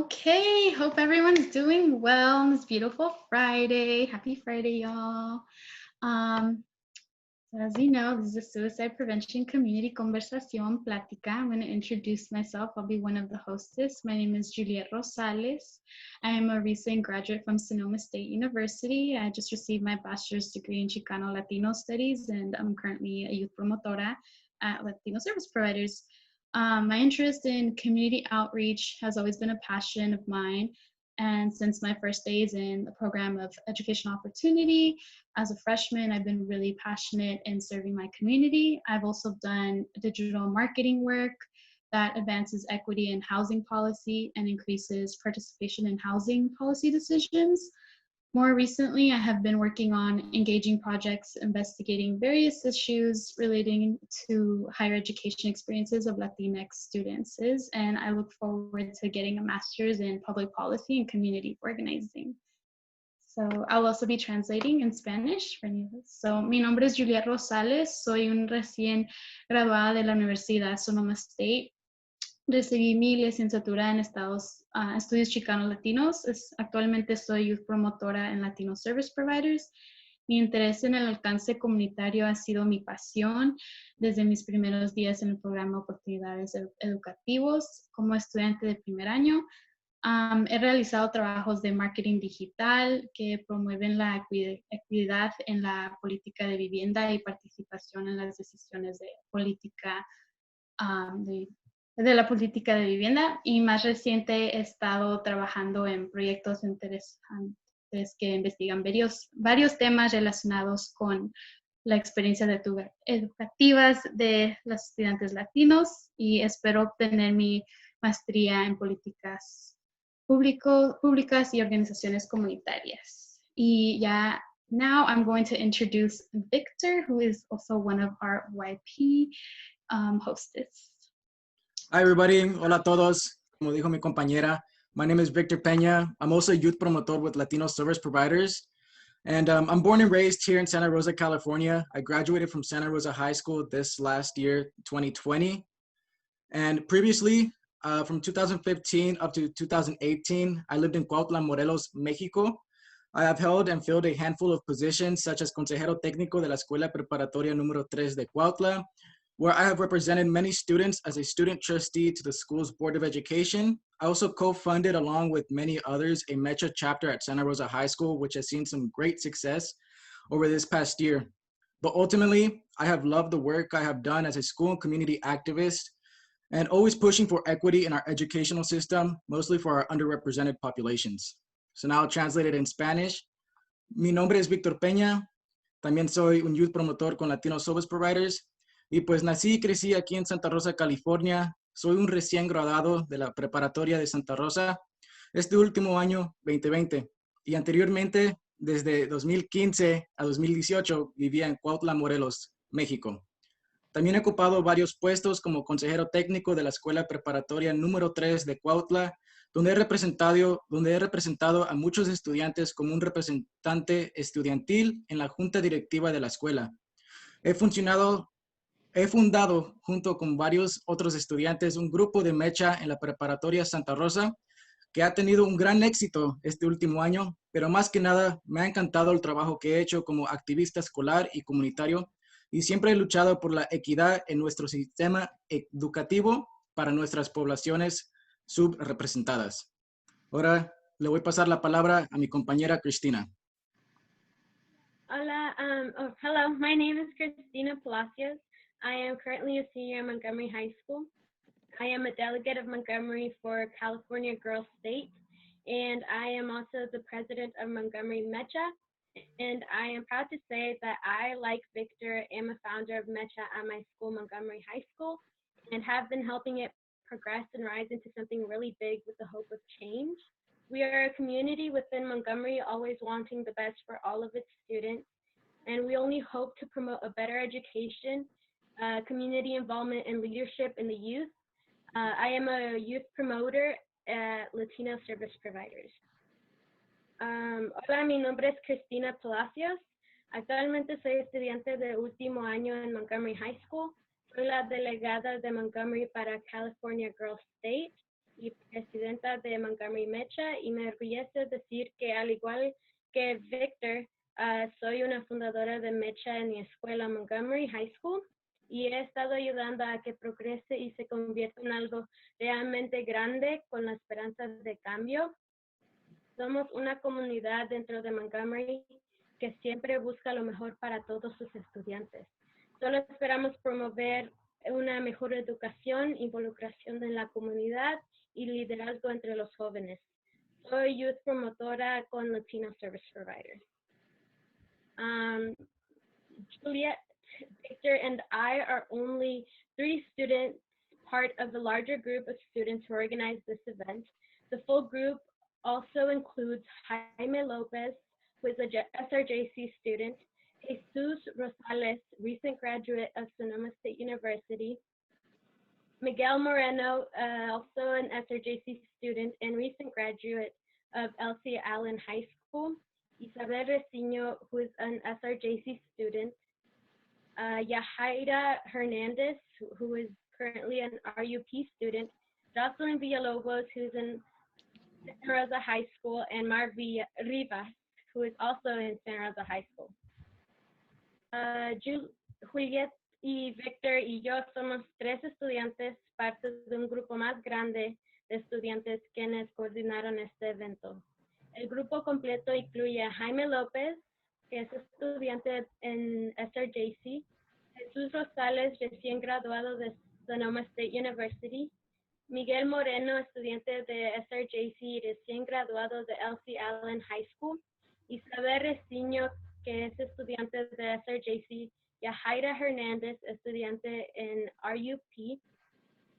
Okay, hope everyone's doing well on this beautiful Friday. Happy Friday, y'all. Um, as you know, this is a suicide prevention community conversación, Plática. I'm going to introduce myself. I'll be one of the hostess. My name is Juliet Rosales. I am a recent graduate from Sonoma State University. I just received my bachelor's degree in Chicano Latino Studies, and I'm currently a youth promotora at Latino Service Providers. My interest in community outreach has always been a passion of mine. And since my first days in the program of educational opportunity, as a freshman, I've been really passionate in serving my community. I've also done digital marketing work that advances equity in housing policy and increases participation in housing policy decisions. More recently, I have been working on engaging projects investigating various issues relating to higher education experiences of Latinx students, and I look forward to getting a master's in public policy and community organizing. So I'll also be translating in Spanish for you. So mi nombre es Juliet Rosales, soy un recién graduada de la Universidad de Sonoma State. Recibí mi licenciatura en estudios chicanos latinos. Actualmente soy youth promotora en Latino Service Providers. Mi interés en el alcance comunitario ha sido mi pasión desde mis primeros días en el programa de oportunidades educativos como estudiante de primer año. He realizado trabajos de marketing digital que promueven la equidad en la política de vivienda y participación en las decisiones de política de la política de vivienda, y más reciente he estado trabajando en proyectos interesantes que investigan varios temas relacionados con la experiencia educativas de los estudiantes latinos, y espero obtener mi maestría en políticas públicas y organizaciones comunitarias. Y ya, now I'm going to introduce Victor, who is also one of our YP hostess. Hi, everybody. Hola a todos. Como dijo mi compañera, my name is Victor Peña. I'm also a youth promotor with Latino Service Providers. And I'm born and raised here in Santa Rosa, California. I graduated from Santa Rosa High School this last year, 2020. And previously, from 2015 up to 2018, I lived in Cuautla, Morelos, Mexico. I have held and filled a handful of positions such as Consejero Técnico de la Escuela Preparatoria número 3 de Cuautla, where I have represented many students as a student trustee to the school's Board of Education. I also co-funded, along with many others, a Metro chapter at Santa Rosa High School, which has seen some great success over this past year. But ultimately, I have loved the work I have done as a school and community activist, and always pushing for equity in our educational system, mostly for our underrepresented populations. So now I'll translate it in Spanish. Mi nombre es Victor Peña. También soy un youth promotor con Latino Service Providers. Y pues nací y crecí aquí en Santa Rosa, California. Soy un recién graduado de la preparatoria de Santa Rosa este último año 2020. Y anteriormente, desde 2015 a 2018, vivía en Cuautla, Morelos, México. También he ocupado varios puestos como consejero técnico de la Escuela Preparatoria número 3 de Cuautla, donde he representado a muchos estudiantes como un representante estudiantil en la junta directiva de la escuela. He fundado, junto con varios otros estudiantes, un grupo de mecha en la preparatoria Santa Rosa, que ha tenido un gran éxito este último año, pero más que nada me ha encantado el trabajo que he hecho como activista escolar y comunitario, y siempre he luchado por la equidad en nuestro sistema educativo para nuestras poblaciones subrepresentadas. Ahora le voy a pasar la palabra a mi compañera Cristina. Hola, hello, my name is Cristina Palacios. I am currently a senior at Montgomery High School. I am a delegate of Montgomery for California Girls State, and I am also the president of Montgomery Mecha. And I am proud to say that I, like Victor, am a founder of Mecha at my school, Montgomery High School, and have been helping it progress and rise into something really big with the hope of change. We are a community within Montgomery, always wanting the best for all of its students, and we only hope to promote a better education, community involvement and leadership in the youth. I am a youth promoter at Latino Service Providers. Hola, mi nombre es Cristina Palacios. Actualmente soy estudiante de último año en Montgomery High School. Soy la delegada de Montgomery para California Girls State. y presidenta de Montgomery Mecha, y me enorgullece decir que al igual que Victor, soy una fundadora de Mecha en mi escuela Montgomery High School, y he estado ayudando a que progrese y se convierta en algo realmente grande con la esperanza de cambio. Somos una comunidad dentro de Montgomery que siempre busca lo mejor para todos sus estudiantes. Solo esperamos promover una mejor educación, involucración en la comunidad y liderazgo entre los jóvenes. Soy youth promotora con Latino Service Provider. Juliet, Victor, and I are only 3 students, part of the larger group of students who organized this event. The full group also includes Jaime Lopez, who is a SRJC student, Jesus Rosales, recent graduate of Sonoma State University, Miguel Moreno, also an SRJC student and recent graduate of Elsie Allen High School, Isabel Reciño, who is an SRJC student, Yahaira Hernandez, who is currently an RUP student, Jocelyn Villalobos, who's in Santa Rosa High School, and Mar Rivas, who is also in Santa Rosa High School. Juliet y Victor y yo somos 3 estudiantes, parte de un grupo más grande de estudiantes quienes coordinaron este evento. El grupo completo incluye a Jaime López, que es estudiante en SRJC, Jesús Rosales, recién graduado de Sonoma State University, Miguel Moreno, estudiante de SRJC, recién graduado de Elsie Allen High School, Isabel Reciño, que es estudiante de SRJC, Yahaira Hernández, estudiante en RUP,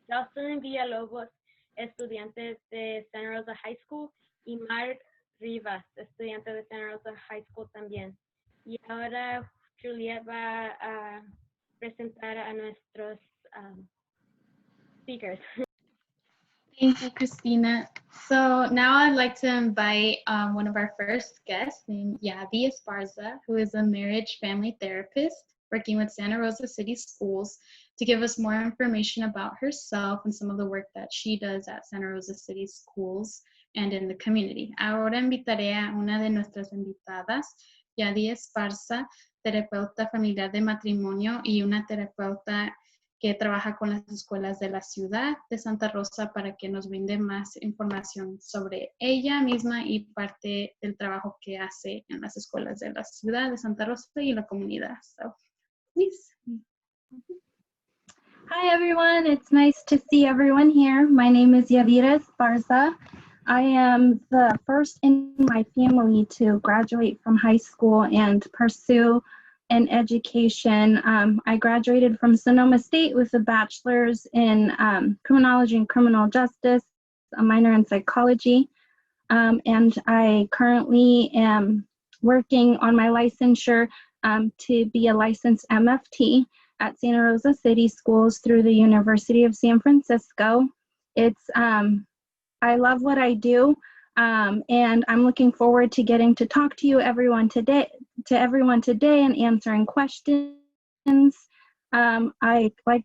Jocelyn Villalobos, estudiante de Santa Rosa High School, y Mar Rivas, estudiante de Santa Rosa High School también. Y ahora Juliet va a presentar a nuestros speakers. Thank you, Christina. So now I'd like to invite one of our first guests named Yadi Esparza, who is a marriage family therapist working with Santa Rosa City Schools, to give us more information about herself and some of the work that she does at Santa Rosa City Schools and in the community. Ahora invitaré a una de nuestras invitadas, Yadi Esparza, terapeuta familiar de matrimonio y una terapeuta que trabaja con las escuelas de la ciudad de Santa Rosa, para que nos brinde más información sobre ella misma y parte del trabajo que hace en las escuelas de la ciudad de Santa Rosa y la comunidad. So, please. Hi everyone, it's nice to see everyone here. My name is Yadi Esparza. I am the first in my family to graduate from high school and pursue an education. I graduated from Sonoma State with a bachelor's in criminology and criminal justice, a minor in psychology, and I currently am working on my licensure to be a licensed MFT at Santa Rosa City Schools through the University of San Francisco. It's I love what I do, and I'm looking forward to getting to talk to you everyone today and answering questions. I like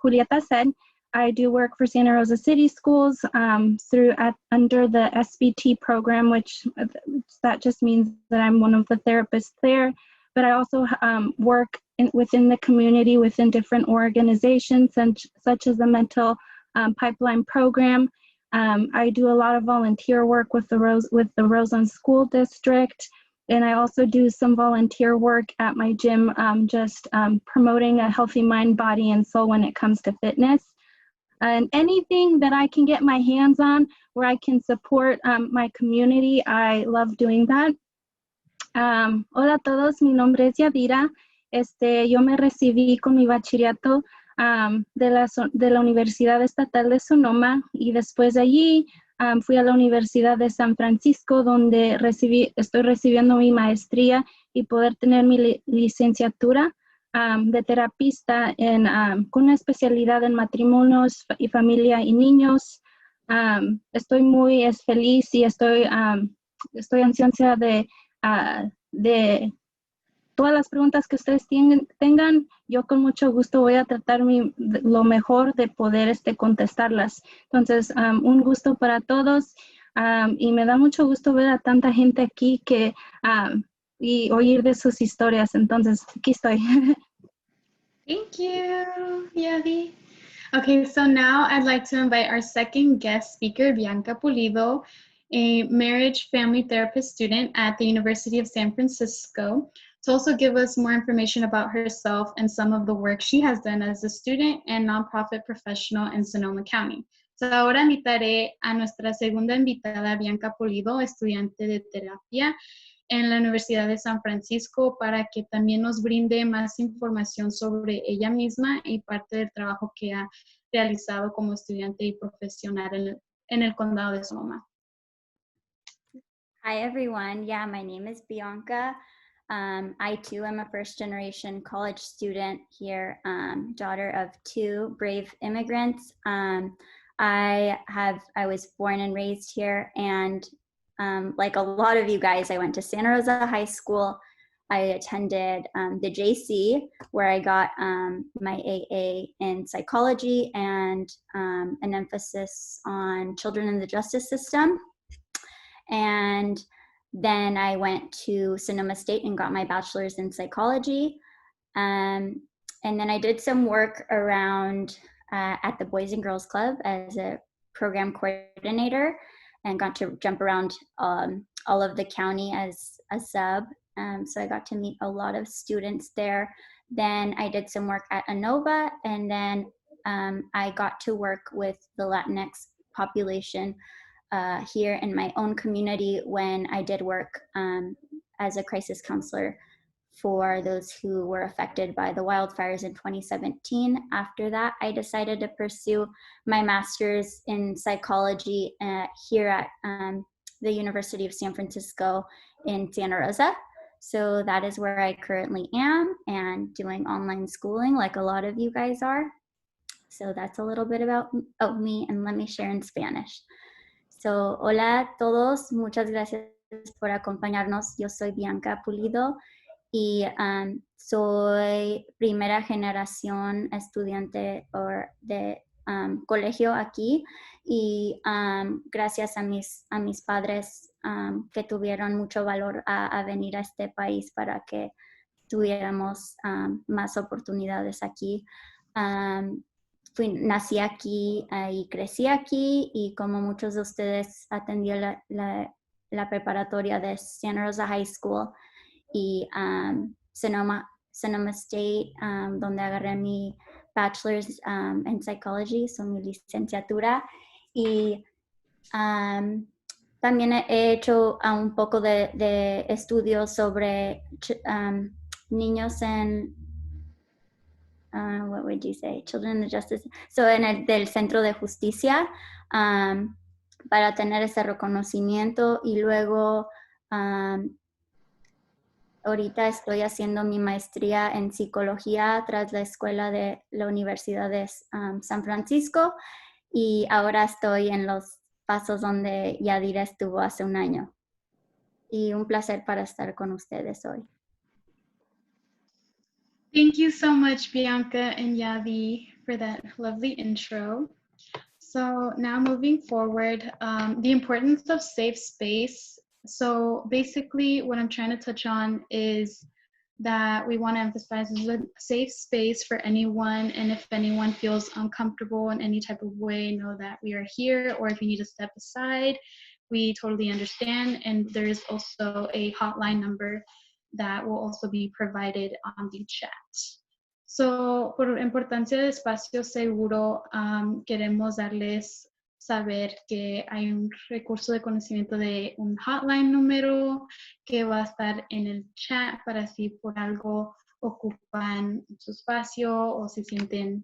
Julieta said, I do work for Santa Rosa City Schools under the SBT program, which that just means that I'm one of the therapists there. But I also work within the community within different organizations, such as the Mental Pipeline Program. I do a lot of volunteer work with the Roseland School District, and I also do some volunteer work at my gym, just promoting a healthy mind, body, and soul when it comes to fitness. And anything that I can get my hands on where I can support my community, I love doing that. Hola a todos, mi nombre es Yadira. Yo me recibí con mi bachillerato de la Universidad Estatal de Sonoma, y después de allí fui a la Universidad de San Francisco, donde estoy recibiendo mi maestría y poder tener mi licenciatura de terapista con una especialidad en matrimonios y familia y niños. Estoy muy feliz y estoy ansiosa de todas las preguntas que ustedes tengan, yo con mucho gusto voy a tratar lo mejor de poder contestarlas. Entonces, un gusto para todos y me da mucho gusto ver a tanta gente aquí y oír de sus historias. Entonces, aquí estoy. Thank you, Yadi. Okay, so now I'd like to invite our second guest speaker, Bianca Pulido, a marriage family therapist student at the University of San Francisco, to also give us more information about herself and some of the work she has done as a student and nonprofit professional in Sonoma County. So ahora invitaré a nuestra segunda invitada, Bianca Pulido, estudiante de terapia en la Universidad de San Francisco, para que también nos brinde más información sobre ella misma y parte del trabajo que ha realizado como estudiante y profesional en el condado de Sonoma. Hi, everyone. Yeah, my name is Bianca. I, too, am a first-generation college student here, daughter of two brave immigrants. I was born and raised here, and like a lot of you guys, I went to Santa Rosa High School. I attended the JC, where I got my AA in psychology and an emphasis on children in the justice system. And then I went to Sonoma State and got my bachelor's in psychology. And then I did some work around at the Boys and Girls Club as a program coordinator, and got to jump around all of the county as a sub. So I got to meet a lot of students there. Then I did some work at ANOVA, and then I got to work with the Latinx population here in my own community when I did work as a crisis counselor for those who were affected by the wildfires in 2017. After that, I decided to pursue my master's in psychology here at the University of San Francisco in Santa Rosa. So that is where I currently am, and doing online schooling like a lot of you guys are. So that's a little bit about me, and let me share in Spanish. So, hola a todos, muchas gracias por acompañarnos. Yo soy Bianca Pulido y soy primera generación estudiante de colegio aquí, y gracias a mis padres que tuvieron mucho valor a venir a este país para que tuviéramos más oportunidades aquí. Nací aquí y crecí aquí, y como muchos de ustedes atendí la preparatoria de Santa Rosa High School y Sonoma State, donde agarré mi bachelor's en psychology, mi licenciatura, y también he hecho un poco de estudios sobre niños en what would you say? Children in the Justice. So del Centro de Justicia, para tener ese reconocimiento, y luego ahorita estoy haciendo mi maestría en psicología tras la escuela de la Universidad de San Francisco, y ahora estoy en los pasos donde Yadira estuvo hace un año. Y un placer para estar con ustedes hoy. Thank you so much, Bianca and Yadi, for that lovely intro. So now moving forward, the importance of safe space. So basically what I'm trying to touch on is that we want to emphasize is a safe space for anyone, and if anyone feels uncomfortable in any type of way, know that we are here, or if you need to step aside, we totally understand. And there is also a hotline number that will also be provided on the chat. So, por importancia de espacio seguro, queremos darles saber que hay un recurso de conocimiento de un hotline número que va a estar en el chat, para si por algo ocupan su espacio o se sienten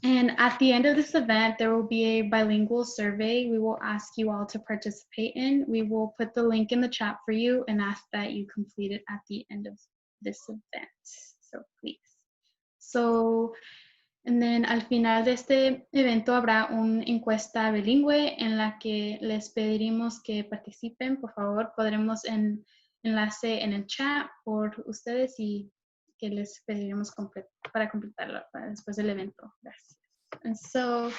and at the end of this event, there will be a bilingual survey we will ask you all to participate in. We will put the link in the chat for you and ask that you complete it at the end of this event. So please. So And then al final de este evento habrá una encuesta bilingüe en la que les pediremos que participen. Por favor, podremos enlace en el chat por ustedes y que les pediremos para completarlo después del evento. Gracias. And so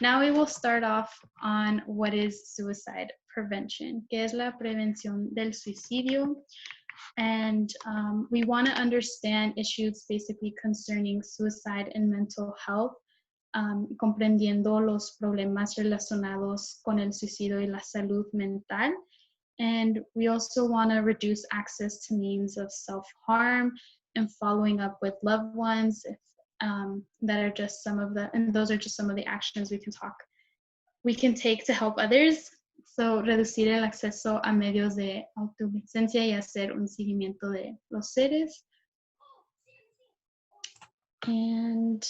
now we will start off on what is suicide prevention, que es la prevención del suicidio. And we want to understand issues basically concerning suicide and mental health, comprendiendo los problemas relacionados con el suicidio y la salud mental. And we also want to reduce access to means of self-harm and following up with loved ones. That are just some of the, and those are just some of the actions we can take to help others. So, reducir el acceso a medios de autolicencia y hacer un seguimiento de los seres. And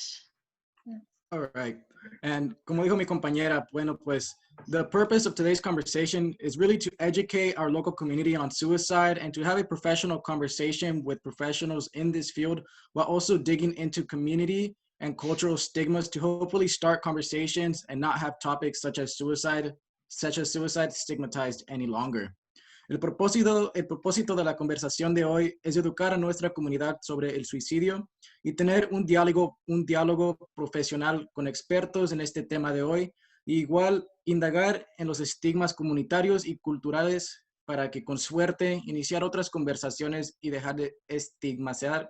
all right. And como dijo mi compañera, bueno, pues the purpose of today's conversation is really to educate our local community on suicide and to have a professional conversation with professionals in this field while also digging into community and cultural stigmas to hopefully start conversations and not have topics such as suicide stigmatized any longer. El propósito de la conversación de hoy es educar a nuestra comunidad sobre el suicidio y tener un diálogo profesional con expertos en este tema de hoy, e igual indagar en los estigmas comunitarios y culturales para que con suerte iniciar otras conversaciones y dejar de estigmatizar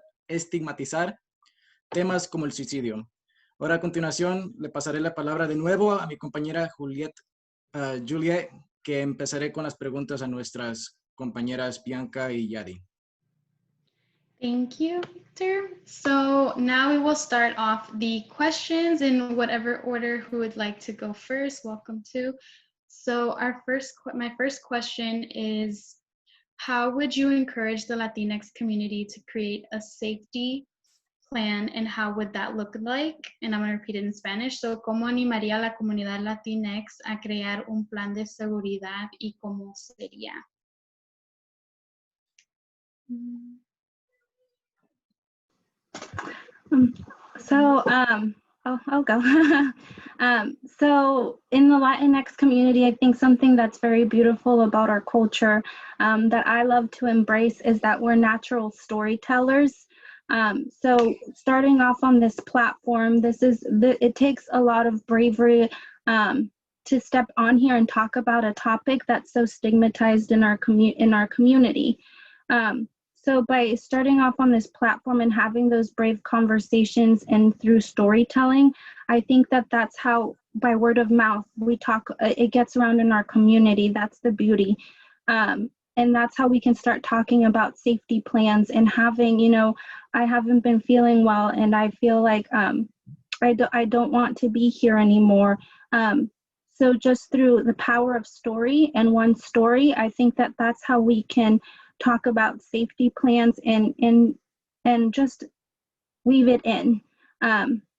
temas como el suicidio. Ahora a continuación le pasaré la palabra de nuevo a mi compañera Juliet, que empezaré con las preguntas a nuestras compañeras Bianca y Yadi. Thank you, Victor. So now we will start off the questions in whatever order who would like to go first. Welcome to. So my first question is, how would you encourage the Latinx community to create a safety plan, and how would that look like? And I'm going to repeat it in Spanish. So, ¿cómo animaría a la comunidad Latinx a crear un plan de seguridad y cómo sería? I'll go. So in the Latinx community, I think something that's very beautiful about our culture that I love to embrace is that we're natural storytellers. So starting off on this platform, it takes a lot of bravery to step on here and talk about a topic that's so stigmatized in our community. So by starting off on this platform and having those brave conversations and through storytelling, I think that that's how, by word of mouth, we talk, it gets around in our community. That's the beauty. And that's how we can start talking about safety plans and having, I haven't been feeling well and I feel like I don't want to be here anymore. So just through the power of story and one story, I think that that's how we can talk about safety plans and just weave it in.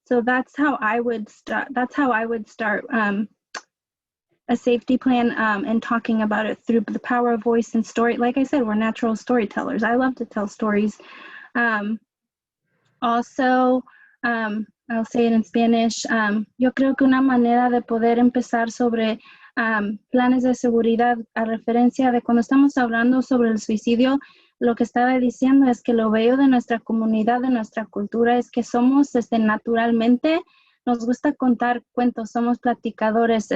So that's how I would start. That's how I would start a safety plan and talking about it through the power of voice and story. Like I said, we're natural storytellers. I love to tell stories. Also, I'll say it in Spanish. Yo creo que una manera de poder empezar sobre planes de seguridad a referencia de cuando estamos hablando sobre el suicidio, lo que estaba diciendo es que lo bello de nuestra comunidad, de nuestra cultura, es que somos naturalmente, nos gusta contar cuentos, somos platicadores,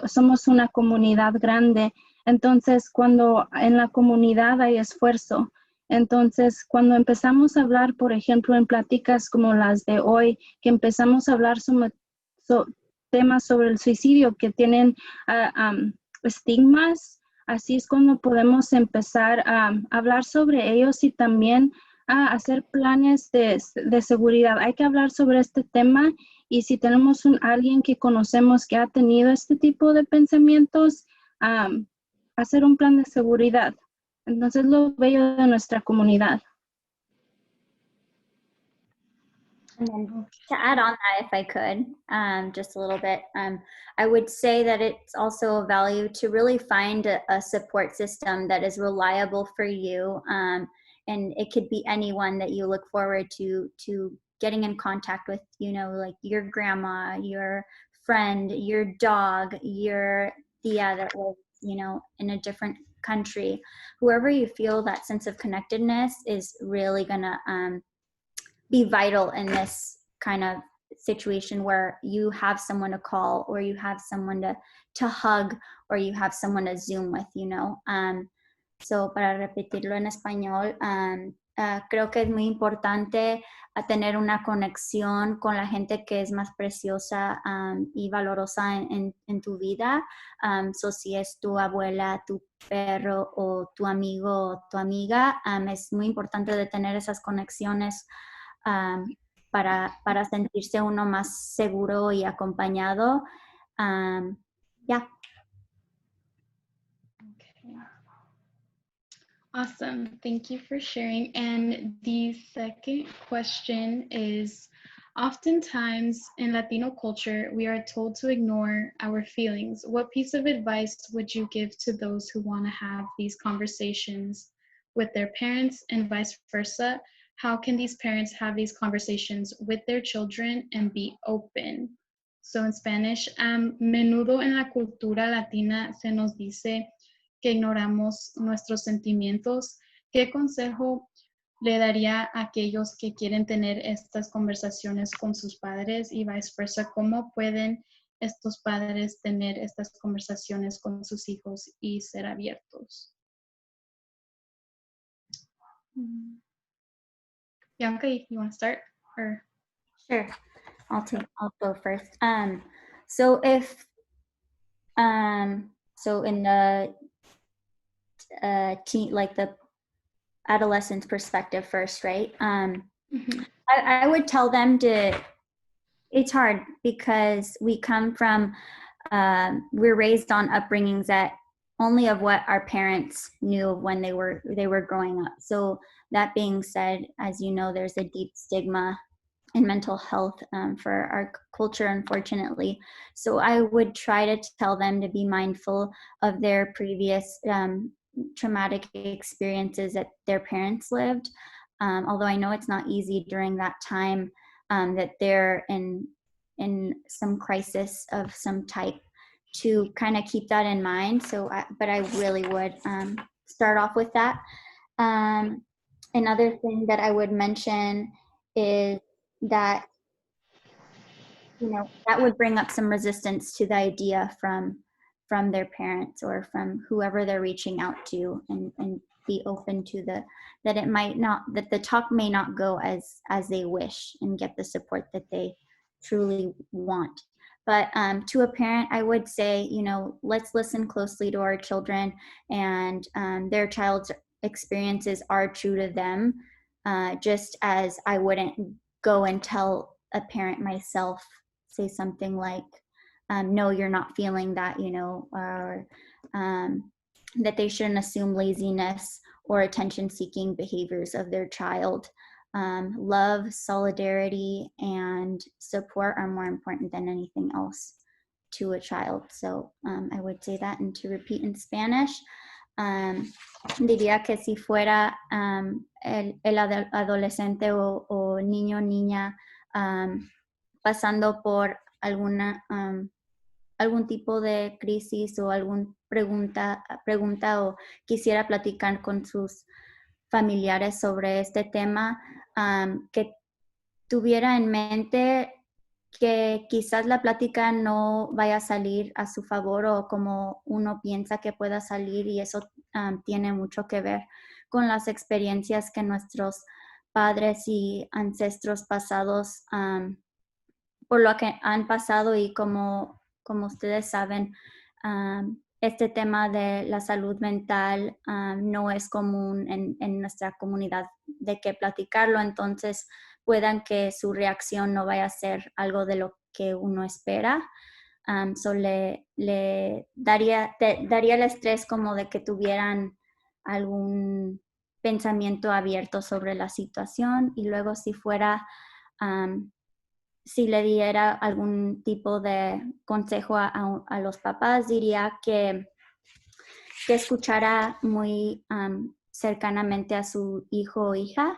somos una comunidad grande. Entonces, cuando en la comunidad hay esfuerzo, entonces cuando empezamos a hablar, por ejemplo, en pláticas como las de hoy, que empezamos a hablar sobre temas sobre el suicidio que tienen estigmas, así es cuando podemos empezar a hablar sobre ellos y también a hacer planes de seguridad. Hay que hablar sobre este tema y si tenemos alguien que conocemos que ha tenido este tipo de pensamientos, hacer un plan de seguridad. Entonces, lo bello de nuestra comunidad. And then to add on that, if I could, just a little bit, I would say that it's also a value to really find a support system that is reliable for you. And it could be anyone that you look forward to getting in contact with, you know, like your grandma, your friend, your dog, your tia that lives, you know, in a different country. Whoever you feel that sense of connectedness is really gonna be vital in this kind of situation where you have someone to call, or you have someone to hug, or you have someone to Zoom with, you know. So para repetirlo en español, creo que es muy importante tener una conexión con la gente que es más preciosa y valorosa en tu vida. So si es tu abuela, tu perro, o tu amigo o tu amiga, es muy importante de tener esas conexiones para sentirse uno más seguro y acompañado. Yeah. Okay. Awesome. Thank you for sharing. And the second question is, oftentimes in Latino culture, we are told to ignore our feelings. What piece of advice would you give to those who want to have these conversations with their parents and vice versa? How can these parents have these conversations with their children and be open? So in Spanish, menudo en la cultura latina se nos dice que ignoramos nuestros sentimientos. ¿Qué consejo le daría a aquellos que quieren tener estas conversaciones con sus padres y viceversa? ¿Cómo pueden estos padres tener estas conversaciones con sus hijos y ser abiertos? Bianca, you want to start? Or? Sure, I'll go first. So if so in the teen, like the adolescent perspective first, right? I would tell them it's hard because we come from we're raised on upbringings that only of what our parents knew when they were growing up. So that being said, as you know, there's a deep stigma in mental health for our culture, unfortunately. So I would try to tell them to be mindful of their previous traumatic experiences that their parents lived. Although I know it's not easy during that time that they're in some crisis of some type, to kind of keep that in mind. So, but I really would start off with that. Another thing that I would mention is that, you know, that would bring up some resistance to the idea from their parents or from whoever they're reaching out to, and be open to that it might not, that the talk may not go as they wish, and get the support that they truly want. But to a parent, I would say, you know, let's listen closely to our children, and their child's experiences are true to them, just as I wouldn't go and tell a parent myself, say something like, no, you're not feeling that, you know, or that they shouldn't assume laziness or attention-seeking behaviors of their child. Love, solidarity, and support are more important than anything else to a child. So I would say that. And to repeat in Spanish, diría que si fuera el adolescente o niño o niña pasando por algún tipo de crisis o alguna pregunta o quisiera platicar con sus familiares sobre este tema, que tuviera en mente que quizás la plática no vaya a salir a su favor o como uno piensa que pueda salir, y eso tiene mucho que ver con las experiencias que nuestros padres y ancestros pasados, por lo que han pasado, y como ustedes saben, este tema de la salud mental no es común en nuestra comunidad de que platicarlo, entonces puedan que su reacción no vaya a ser algo de lo que uno espera. So le daría el estrés como de que tuvieran algún pensamiento abierto sobre la situación, y luego si fuera, si le diera algún tipo de consejo a los papás, diría que escuchara muy cercanamente a su hijo o hija,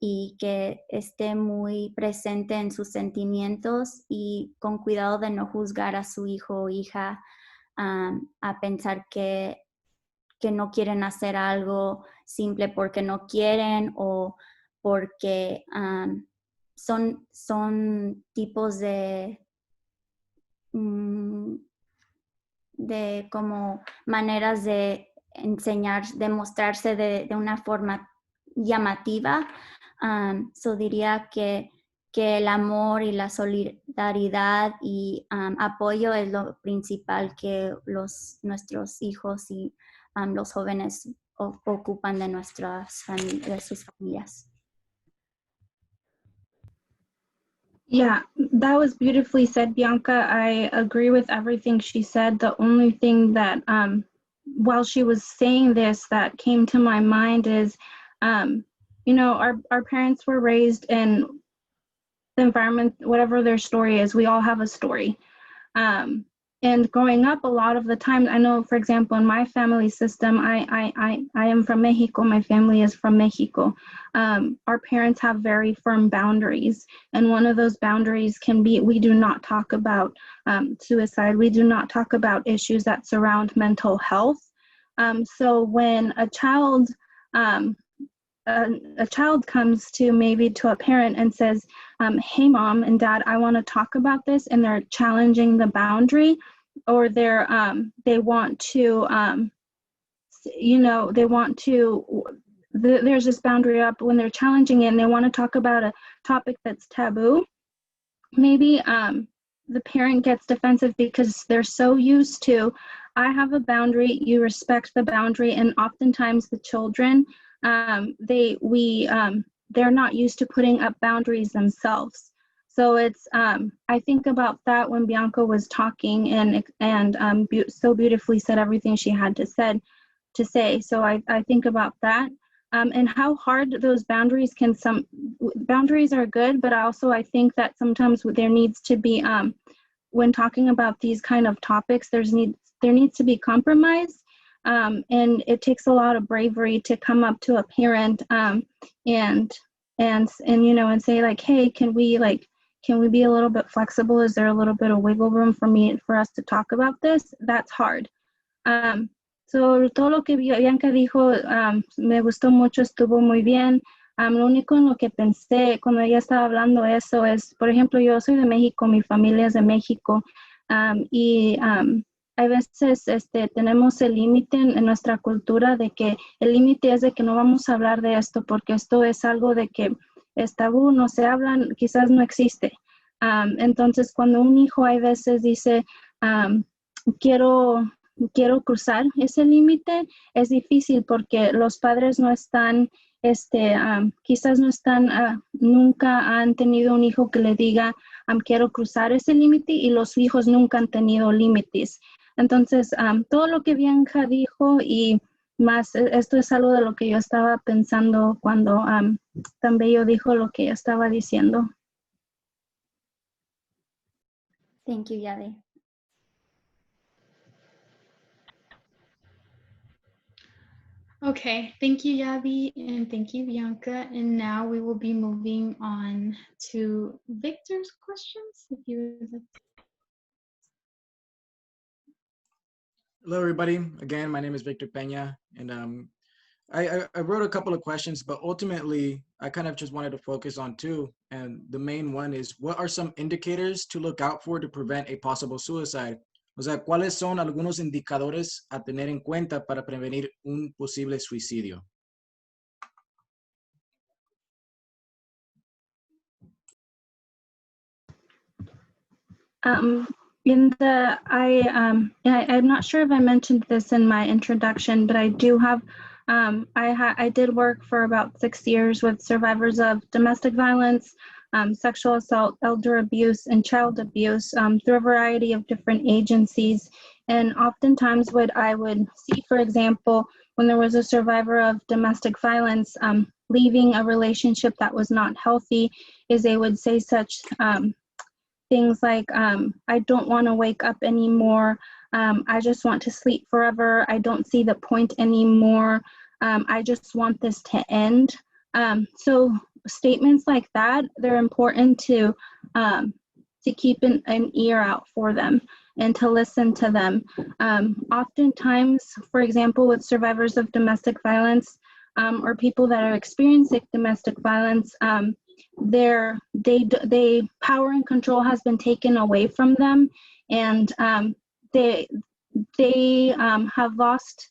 y que esté muy presente en sus sentimientos y con cuidado de no juzgar a su hijo o hija a pensar que no quieren hacer algo simple porque no quieren o porque son tipos de como maneras de enseñar, de mostrarse de una forma llamativa. Diría que el amor y la solidaridad y apoyo es lo principal que nuestros hijos y los jóvenes ocupan de sus familias. Yeah, that was beautifully said, Bianca. I agree with everything she said. The only thing that, while she was saying this, that came to my mind is, you know, our parents were raised in the environment, whatever their story is, we all have a story. And growing up, a lot of the time, I know, for example, in my family system, I am from Mexico. My family is from Mexico. Our parents have very firm boundaries. And one of those boundaries can be, we do not talk about suicide. We do not talk about issues that surround mental health. So when a child comes to maybe to a parent and says, hey, mom and dad, I want to talk about this, and they're challenging the boundary, or they want to, you know, there's this boundary up when they're challenging it and they want to talk about a topic that's taboo. Maybe the parent gets defensive because they're so used to, I have a boundary, you respect the boundary, and oftentimes the children, they're not used to putting up boundaries themselves. So it's, I think about that when Bianca was talking and so beautifully said everything she had to say. So I think about that and how hard those boundaries boundaries are good, but also I think that sometimes there needs to be, when talking about these kind of topics, there needs to be compromise. And it takes a lot of bravery to come up to a parent and you know, and say like, hey, can we be a little bit flexible? Is there a little bit of wiggle room for us to talk about this? That's hard. So todo lo que Bianca dijo me gustó mucho, estuvo muy bien. Lo único en lo que pensé cuando ella estaba hablando eso es, por ejemplo, yo soy de México, mi familia es de México, y a veces tenemos el límite en nuestra cultura de que el límite es de que no vamos a hablar de esto porque esto es algo de que es tabú, no se hablan, quizás no existe. Entonces, cuando un hijo a veces dice, quiero cruzar ese límite, es difícil porque los padres no están, quizás no están, nunca han tenido un hijo que le diga, quiero cruzar ese límite, y los hijos nunca han tenido límites. Entonces, todo lo que Bianca dijo y más, esto es algo de lo que yo estaba pensando cuando tan bello dijo lo que ella estaba diciendo. Thank you, Yadi. Okay, thank you, Yadi, and thank you, Bianca. And now we will be moving on to Victor's questions. If you would like to. Hello, everybody. Again, my name is Victor Peña, and I wrote a couple of questions, but ultimately, I kind of just wanted to focus on two. And the main one is, what are some indicators to look out for to prevent a possible suicide? O sea, ¿cuáles son algunos indicadores a tener en cuenta para prevenir un posible suicidio? I'm not sure if I mentioned this in my introduction, but I do have, I did work for about 6 years with survivors of domestic violence, sexual assault, elder abuse, and child abuse through a variety of different agencies. And oftentimes what I would see, for example, when there was a survivor of domestic violence leaving a relationship that was not healthy, is they would say such things like, I don't want to wake up anymore. I just want to sleep forever. I don't see the point anymore. I just want this to end. So statements like that, they're important to keep an ear out for them and to listen to them. Oftentimes, for example, with survivors of domestic violence or people that are experiencing domestic violence, they power and control has been taken away from them, and they have lost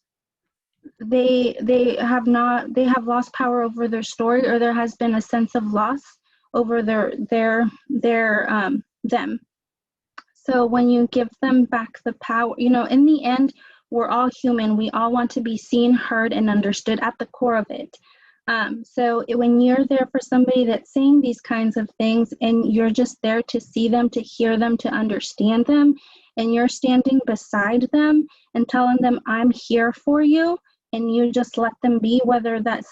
power over their story, or there has been a sense of loss over them. So when you give them back the power, in the end, we're all human. We all want to be seen, heard, and understood at the core of it. So when you're there for somebody that's saying these kinds of things, and you're just there to see them, to hear them, to understand them, and you're standing beside them and telling them, I'm here for you, and you just let them be, whether that's,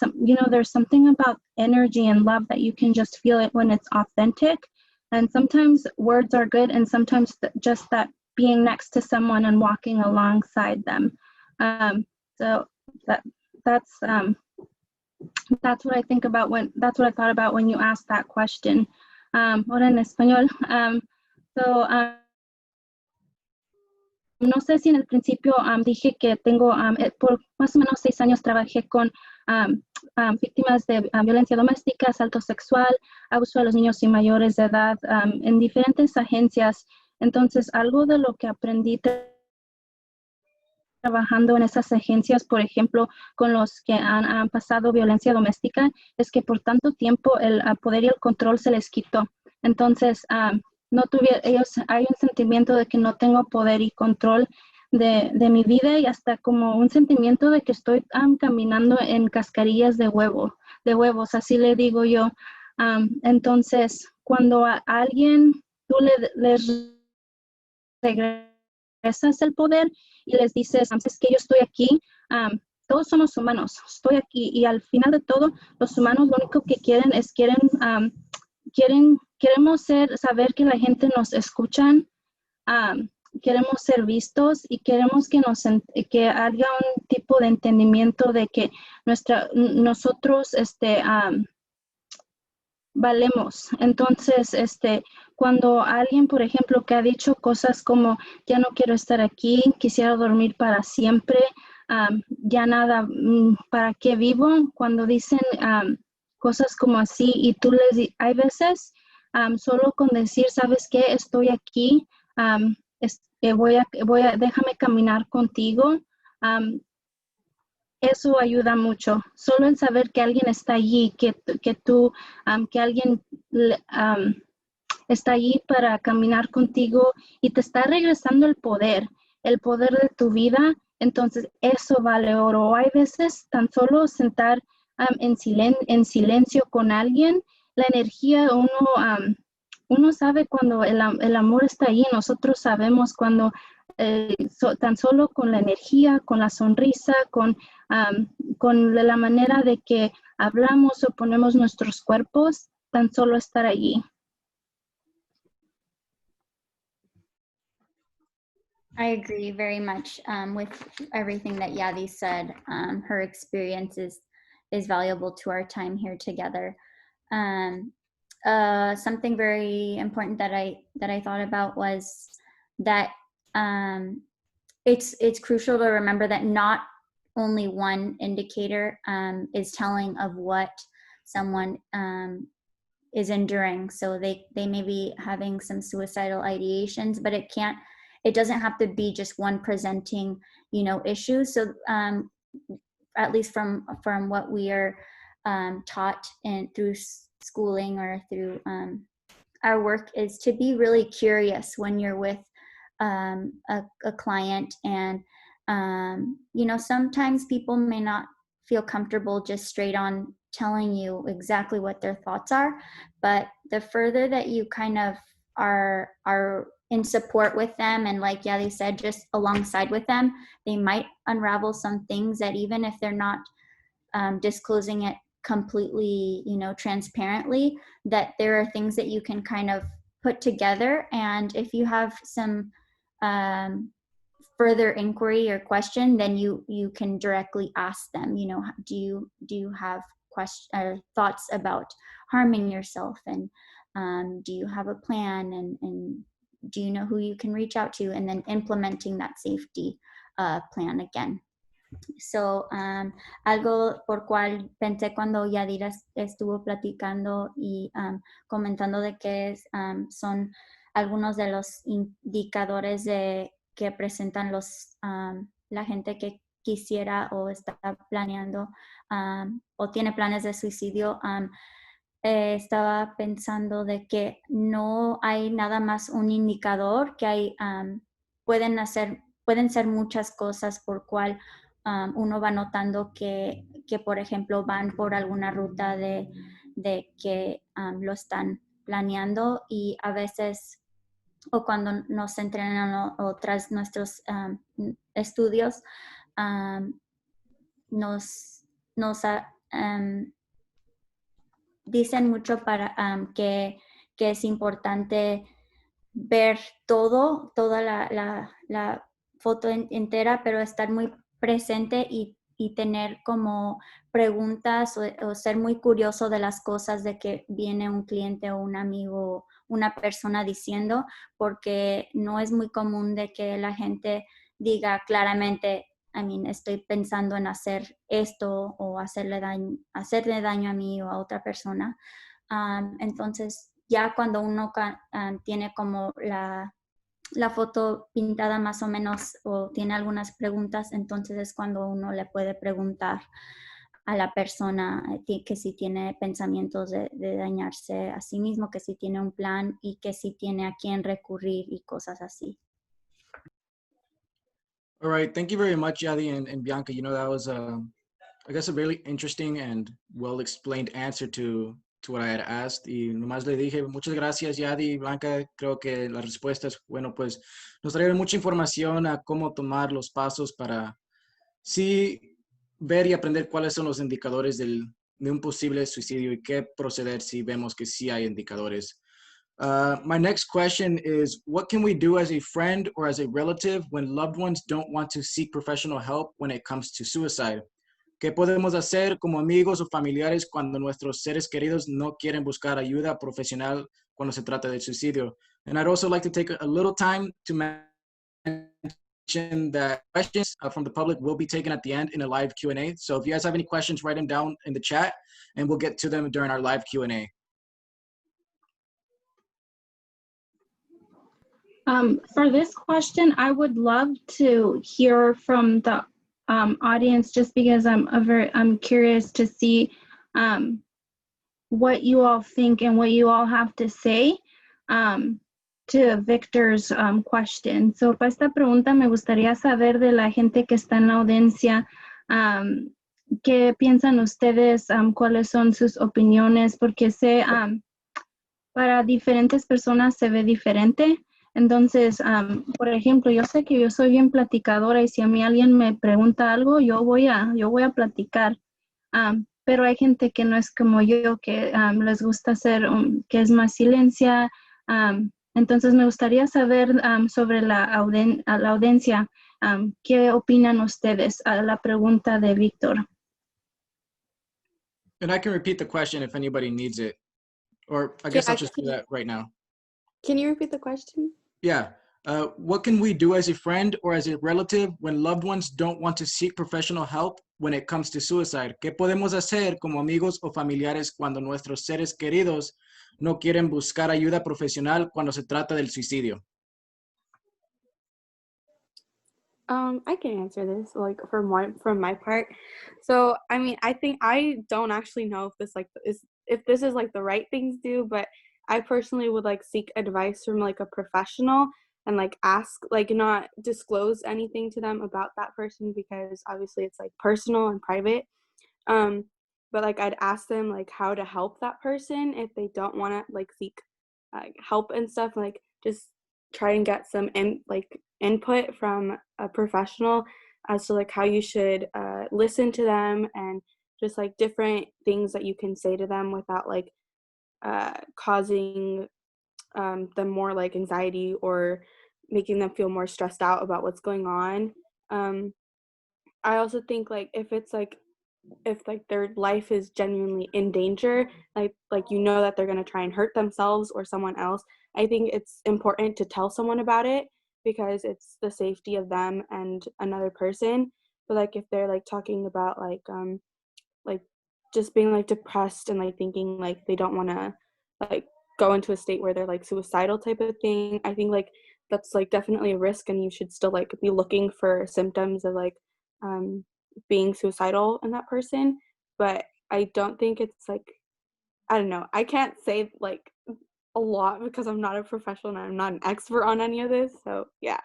there's something about energy and love that you can just feel it when it's authentic. And sometimes words are good, and sometimes just that being next to someone and walking alongside them. So that's what I think about that's what I thought about when you asked that question. Ahora en español. No sé si en el principio dije que tengo, por más o menos 6 años trabajé con víctimas de violencia doméstica, asalto sexual, abuso de los niños y mayores de edad en diferentes agencias. Entonces, algo de lo que aprendí trabajando en esas agencias, por ejemplo, con los que han pasado violencia doméstica, es que por tanto tiempo el poder y el control se les quitó. Entonces, hay un sentimiento de que no tengo poder y control de mi vida, y hasta como un sentimiento de que estoy caminando en cascarillas de huevos, así le digo yo. Entonces, cuando a alguien tú les regresas el poder y les dices, es que yo estoy aquí, todos somos humanos, estoy aquí, y al final de todo, los humanos lo único que queremos saber que la gente nos escuchan, queremos ser vistos, y queremos que haya un tipo de entendimiento de que nosotros valemos. Entonces, cuando alguien, por ejemplo, que ha dicho cosas como, ya no quiero estar aquí, quisiera dormir para siempre, ya nada, ¿para qué vivo? Cuando dicen cosas como así, y tú hay veces, solo con decir, ¿sabes qué? Estoy aquí, déjame caminar contigo. Eso ayuda mucho. Solo el saber que alguien está allí, que alguien está allí para caminar contigo y te está regresando el poder de tu vida. Entonces, eso vale oro. Hay veces tan solo sentar en silencio con alguien, la energía, uno sabe cuando el amor está allí. Nosotros sabemos cuando tan solo con la energía, con la sonrisa, con la manera de que hablamos o ponemos nuestros cuerpos, tan solo estar allí. I agree very much with everything that Yadi said. Her experience is valuable to our time here together. Something very important that I thought about was that it's crucial to remember that not only one indicator is telling of what someone is enduring. So they may be having some suicidal ideations, but it doesn't have to be just one presenting, issue. So at least from what we are taught through schooling or through our work, is to be really curious when you're with a client. And sometimes people may not feel comfortable just straight on telling you exactly what their thoughts are, but the further that you kind of are in support with them, and like Yadi said, just alongside with them, they might unravel some things that, even if they're not disclosing it completely, transparently, that there are things that you can kind of put together. And if you have some further inquiry or question, then you can directly ask them, do you have thoughts about harming yourself, and do you have a plan, and do you know who you can reach out to, and then implementing that safety plan again. So, algo por cual pensé cuando Yadira estuvo platicando y comentando de que son algunos de los indicadores que presentan la gente que quisiera o está planeando o tiene planes de suicidio. Estaba pensando de que no hay nada más un indicador, que hay pueden ser muchas cosas por cual uno va notando que, por ejemplo, van por alguna ruta de que lo están planeando, y a veces, o cuando nos entrenan o tras nuestros estudios, nos dicen mucho para que es importante ver toda la foto entera, pero estar muy presente y tener como preguntas o ser muy curioso de las cosas de que viene un cliente o un amigo, una persona diciendo, porque no es muy común de que la gente diga claramente, estoy pensando en hacer esto o hacerle daño a mí o a otra persona. Entonces, ya cuando uno tiene como la foto pintada más o menos, o tiene algunas preguntas, entonces es cuando uno le puede preguntar a la persona que si tiene pensamientos de dañarse a sí mismo, que si tiene un plan y que si tiene a quién recurrir y cosas así. All right, thank you very much, Yadi and Bianca. You know, that was, I guess, a really interesting and well-explained answer to what I had asked. Y nomás le dije, muchas gracias, Yadi y Bianca. Creo que la respuesta es, bueno, pues nos trajeron mucha información a cómo tomar los pasos para sí ver y aprender cuáles son los indicadores de un posible suicidio y qué proceder si vemos que sí hay indicadores. My next question is, what can we do as a friend or as a relative when loved ones don't want to seek professional help when it comes to suicide? ¿Qué podemos hacer como amigos o familiares cuando nuestros seres queridos no quieren buscar ayuda profesional cuando se trata del suicidio? And I'd also like to take a little time to mention that questions from the public will be taken at the end in a live Q&A. So if you guys have any questions, write them down in the chat and we'll get to them during our live Q&A. For this question, I would love to hear from the audience, just because I'm curious to see what you all think and what you all have to say to Victor's question. So, para esta pregunta me gustaría saber de la gente que está en la audiencia, qué piensan ustedes, cuáles son sus opiniones, porque sé para diferentes personas se ve diferente. Entonces, por ejemplo, yo sé que yo soy bien platicadora y si a mí alguien me pregunta algo, yo voy a platicar. Pero hay gente que no es como yo, que les gusta hacer, que es más silencia. Entonces, me gustaría saber sobre la audiencia, ¿qué opinan ustedes a la pregunta de Víctor? And I can repeat the question if anybody needs it. Or I guess I'll just do that right now. Can you repeat the question? Yeah. What can we do as a friend or as a relative when loved ones don't want to seek professional help when it comes to suicide? ¿Qué podemos hacer como amigos o familiares cuando nuestros seres queridos no quieren buscar ayuda profesional cuando se trata del suicidio? I can answer this, like, from my part. So, I think I don't actually know if this is like the right thing to do, but I personally would like seek advice from like a professional and like ask, like, not disclose anything to them about that person, because obviously it's like personal and private. But like I'd ask them like how to help that person if they don't want to like seek help and stuff, like just try and get some input from a professional as to like how you should listen to them, and just like different things that you can say to them without like causing them more like anxiety or making them feel more stressed out about what's going on. I also think like if it's like if like their life is genuinely in danger, like you know that they're going to try and hurt themselves or someone else, I think it's important to tell someone about it because it's the safety of them and another person. But like if they're like talking about like just being like depressed and like thinking like they don't want to like go into a state where they're like suicidal type of thing, I think like that's like definitely a risk, and you should still like be looking for symptoms of like being suicidal in that person. But I don't think it's like, I don't know, I can't say like a lot because I'm not a professional and I'm not an expert on any of this, so yeah.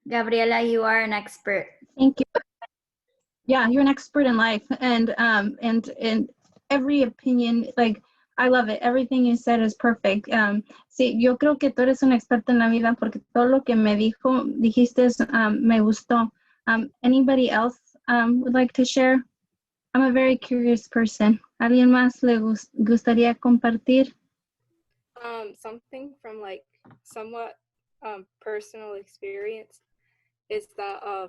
Gabriela, you are an expert. Thank you. Yeah, you're an expert in life, and every opinion, like, I love it. Everything you said is perfect. Sí, yo creo que tú eres un experto en la vida porque todo lo que me dijiste me gustó. Anybody else would like to share? I'm a very curious person. ¿Alguien más le gustaría compartir? Something from like somewhat personal experience is that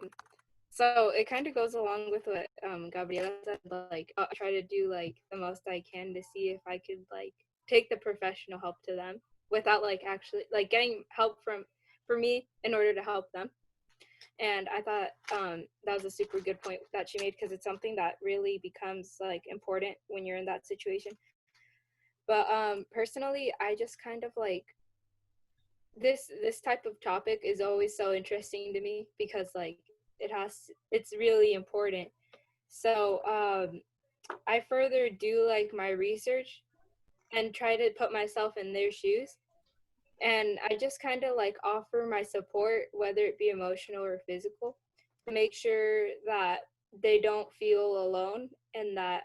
so it kind of goes along with what Gabriela said, like I try to do like the most I can to see if I could like take the professional help to them without like actually like getting help for me in order to help them. And I thought that was a super good point that she made, because it's something that really becomes like important when you're in that situation. But personally, I just kind of like this type of topic is always so interesting to me because like it's really important. So I further do like my research and try to put myself in their shoes. And I just kind of like offer my support, whether it be emotional or physical, to make sure that they don't feel alone, and that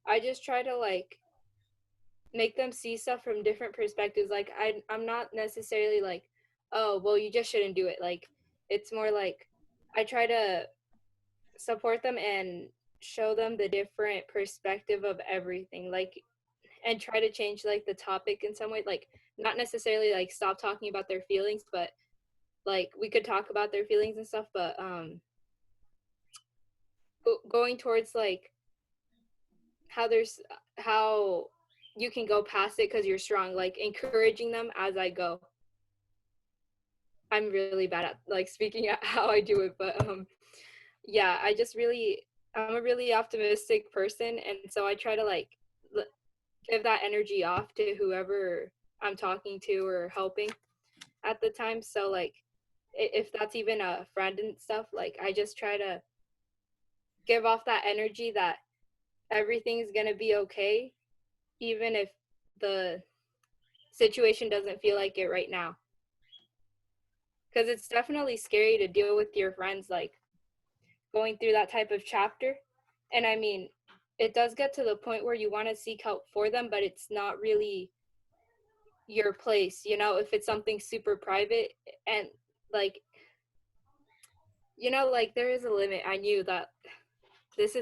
I just try to like make them see stuff from different perspectives. Like I'm not necessarily like, oh, well, you just shouldn't do it. Like it's more like I try to support them and show them the different perspective of everything, like, and try to change like the topic in some way, like not necessarily like stop talking about their feelings, but like we could talk about their feelings and stuff, but going towards like how you can go past it because you're strong, like encouraging them as I go. I'm really bad at like speaking at how I do it, but yeah, I'm a really optimistic person, and so I try to like give that energy off to whoever I'm talking to or helping at the time. So like if that's even a friend and stuff, like I just try to give off that energy that everything's gonna be okay, even if the situation doesn't feel like it right now. Because it's definitely scary to deal with your friends like going through that type of chapter. And I mean, it does get to the point where you want to seek help for them, but it's not really your place, you know, if it's something super private. And like, you know, like there is a limit. I knew that this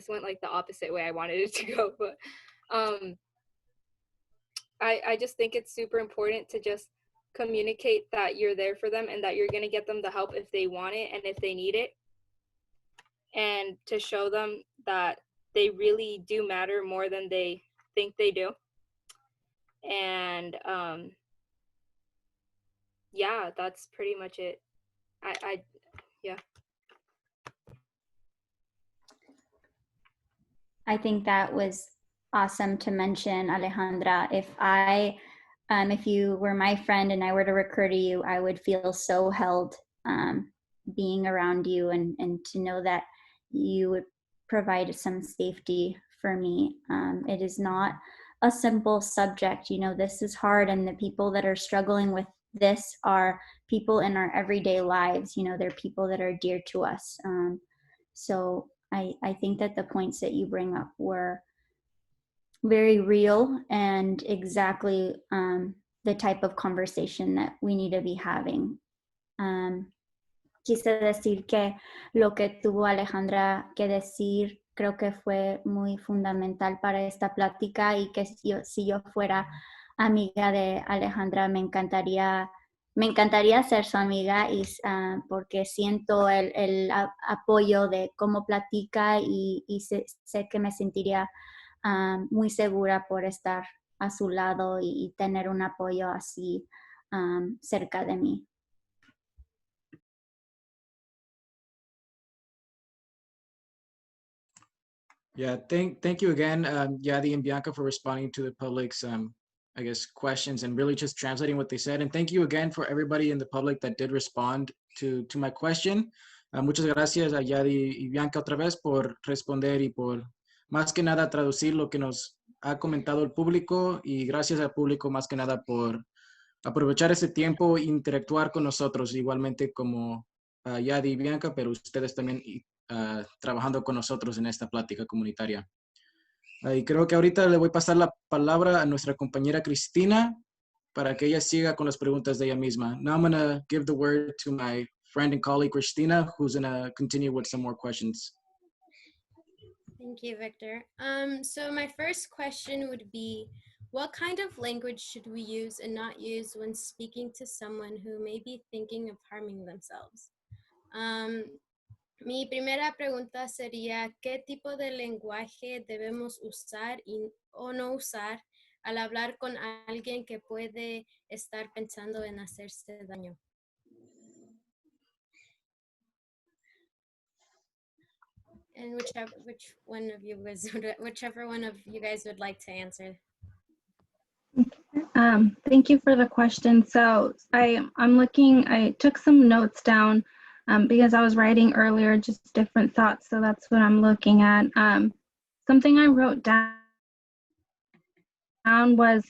went like the opposite way I wanted it to go, but I just think it's super important to just communicate that you're there for them and that you're going to get them the help if they want it and if they need it, and to show them that they really do matter more than they think they do. And yeah, that's pretty much it. Yeah. I think that was awesome to mention, Alejandra. If you were my friend and I were to recur to you, I would feel so held being around you, and to know that you would provide some safety for me. It is not a simple subject, you know, this is hard, and the people that are struggling with this are people in our everyday lives, you know, they're people that are dear to us. So I think that the points that you bring up were very real and exactly the type of conversation that we need to be having. Quise decir que lo que tuvo Alejandra que decir creo que fue muy fundamental para esta plática, y que si yo fuera amiga de Alejandra me encantaría me encantaría ser su amiga y, porque siento el apoyo de cómo platica y sé que me sentiría muy segura por estar a su lado y tener un apoyo así cerca de mí. Yeah, thank you again, Yadi and Bianca, for responding to the public's, I guess, questions and really just translating what they said. And thank you again for everybody in the public that did respond to my question. Muchas gracias a Yadi y Bianca otra vez por responder y por más que nada traducir lo que nos ha comentado el público, y gracias al público más que nada por aprovechar ese tiempo e interactuar con nosotros, igualmente como Yadi y Bianca, pero ustedes también trabajando con nosotros en esta plática comunitaria. Y creo que ahorita le voy a pasar la palabra a nuestra compañera Cristina para que ella siga con las preguntas de ella misma. Now I'm going to give the word to my friend and colleague Cristina, who's going to continue with some more questions. Thank you, Victor. So my first question would be, what kind of language should we use and not use when speaking to someone who may be thinking of harming themselves? Mi primera pregunta sería, ¿qué tipo de lenguaje debemos usar o no usar al hablar con alguien que puede estar pensando en hacerse daño? And whichever one of you guys would like to answer. Thank you for the question. So I took some notes down because I was writing earlier, just different thoughts. So that's what I'm looking at. Something I wrote down was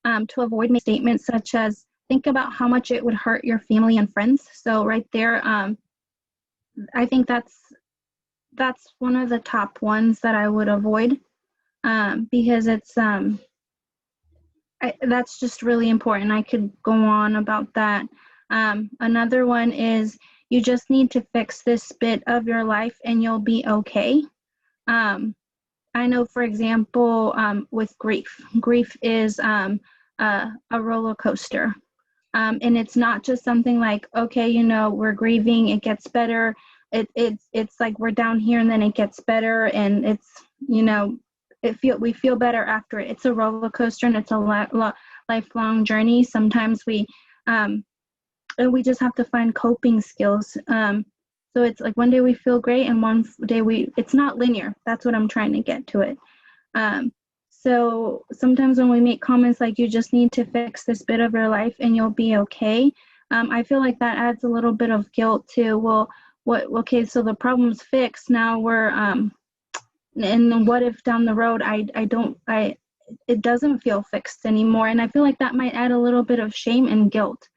to avoid making statements such as, think about how much it would hurt your family and friends. So right there, I think that's one of the top ones that I would avoid because it's that's just really important. I could go on about that. Another one is, you just need to fix this bit of your life and you'll be okay. I know, for example, with grief is a roller coaster. And it's not just something like, okay, you know, we're grieving, it gets better. It's like we're down here and then it gets better, and it's, you know, we feel better after it. It's a roller coaster and it's a lifelong journey. Sometimes we just have to find coping skills. So it's like one day we feel great and one day it's not linear. That's what I'm trying to get to it. So sometimes when we make comments like, you just need to fix this bit of your life and you'll be okay, I feel like that adds a little bit of guilt to, well, okay, so the problem's fixed, now we're, and what if down the road it doesn't feel fixed anymore? And I feel like that might add a little bit of shame and guilt.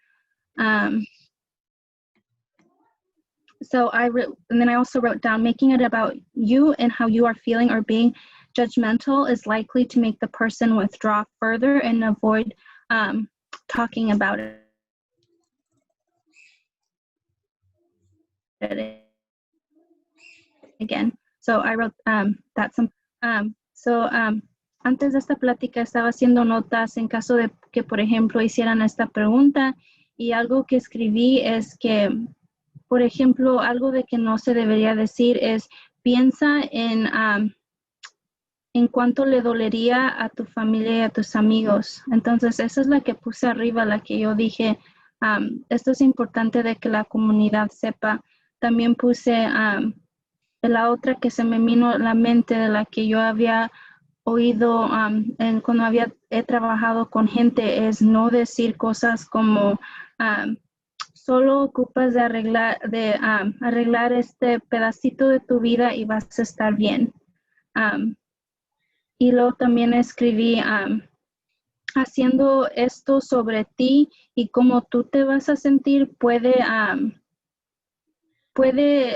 So and then I also wrote down, making it about you and how you are feeling or being judgmental is likely to make the person withdraw further and avoid talking about it again. So I wrote that antes de esta plática estaba haciendo notas en caso de que, por ejemplo, hicieran esta pregunta, y algo que escribí es que, por ejemplo, algo de que no se debería decir es, piensa en cuánto le dolería a tu familia y a tus amigos. Entonces, esa es la que puse arriba, la que yo dije, esto es importante de que la comunidad sepa. También puse la otra que se me vino a la mente, de la que yo había oído cuando he trabajado con gente, es no decir cosas como, solo ocupas de arreglar este pedacito de tu vida y vas a estar bien. Y luego también escribí, haciendo esto sobre ti y cómo tú te vas a sentir, puede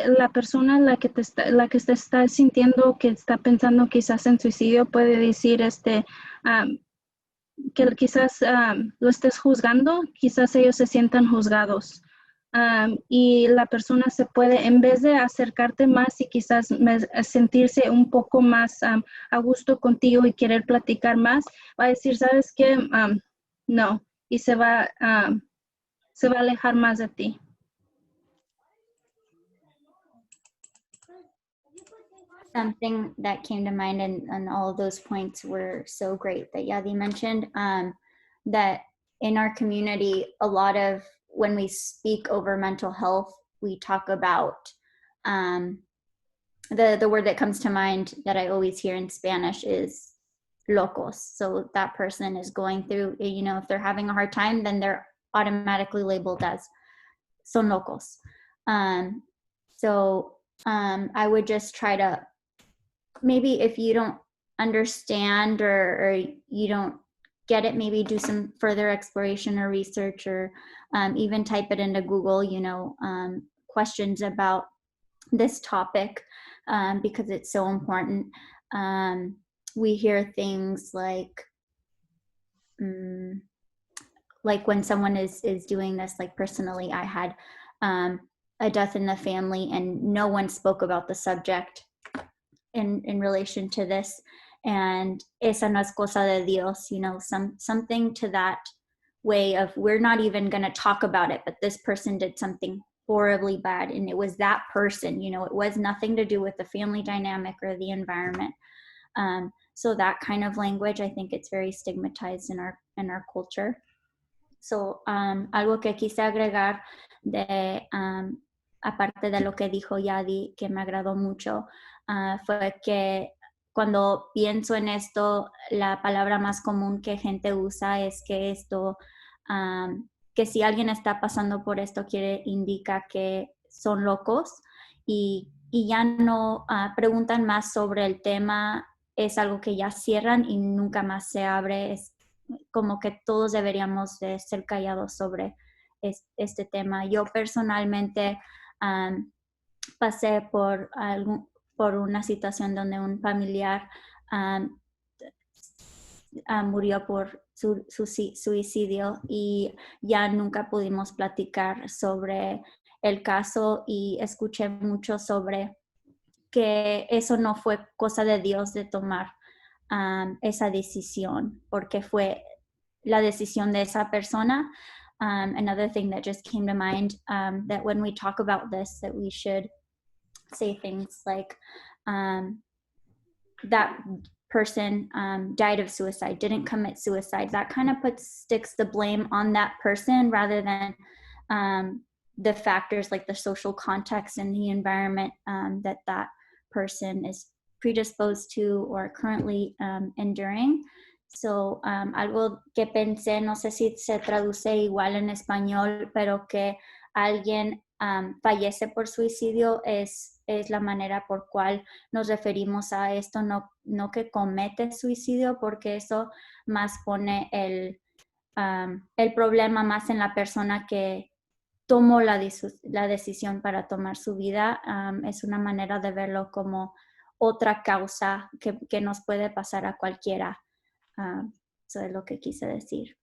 la persona la que te está sintiendo, que está pensando quizás en suicidio, puede decir que quizás lo estés juzgando, quizás ellos se sientan juzgados. Y la persona se puede, en vez de acercarte más y quizás sentirse un poco más a gusto contigo y querer platicar más, va a decir, ¿sabes qué? No. Y se va se va a alejar más de ti. Something that came to mind, and all of those points were so great that Yadi mentioned, that in our community, a lot of when we speak over mental health, we talk about the word that comes to mind that I always hear in Spanish is locos. So that person is going through, you know, if they're having a hard time, then they're automatically labeled as son locos. So I would just try to, maybe if you don't understand or you don't get it, maybe do some further exploration or research, or even type it into Google, you know, questions about this topic, because it's so important. We hear things like when someone is doing this, like personally, I had a death in the family and no one spoke about the subject in relation to this, and esa no es cosa de Dios, you know, something to that way of, we're not even going to talk about it, but this person did something horribly bad and it was that person, you know, it was nothing to do with the family dynamic or the environment. So that kind of language, I think it's very stigmatized in our culture. So algo que quise agregar de aparte de lo que dijo Yadi, que me agradó mucho, fue que cuando pienso en esto, la palabra más común que gente usa es que esto, que si alguien está pasando por esto, indica que son locos, y ya no preguntan más sobre el tema, es algo que ya cierran y nunca más se abre. Es como que todos deberíamos de ser callados sobre este tema. Yo personalmente pasé por una situación donde un familiar murió por su suicidio, y ya nunca pudimos platicar sobre el caso, y escuché mucho sobre que eso no fue cosa de Dios de tomar esa decisión, porque fue la decisión de esa persona. Another thing that just came to mind, that when we talk about this, that we should say things like that person died of suicide, didn't commit suicide. That kind of sticks the blame on that person rather than the factors like the social context and the environment that person is predisposed to or currently enduring. So, algo que pensé, no sé si se traduce igual en español, pero que alguien fallece por suicidio es la manera por cual nos referimos a esto, no que comete suicidio, porque eso más pone el problema más en la persona que tomó la decisión para tomar su vida. Es una manera de verlo como otra causa que nos puede pasar a cualquiera. Eso es lo que quise decir.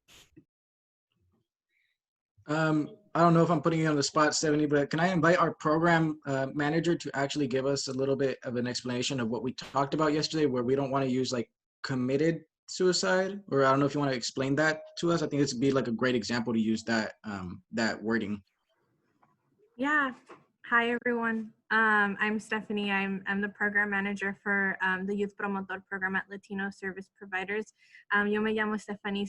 I don't know if I'm putting you on the spot, Stephanie, but can I invite our program manager to actually give us a little bit of an explanation of what we talked about yesterday, where we don't want to use like committed suicide, or I don't know if you want to explain that to us. I think this would be like a great example to use that wording. Yeah. Hi, everyone. I'm Stephanie. I'm the program manager for the Youth Promotor program at Latino Service Providers. Yo me llamo Stephanie.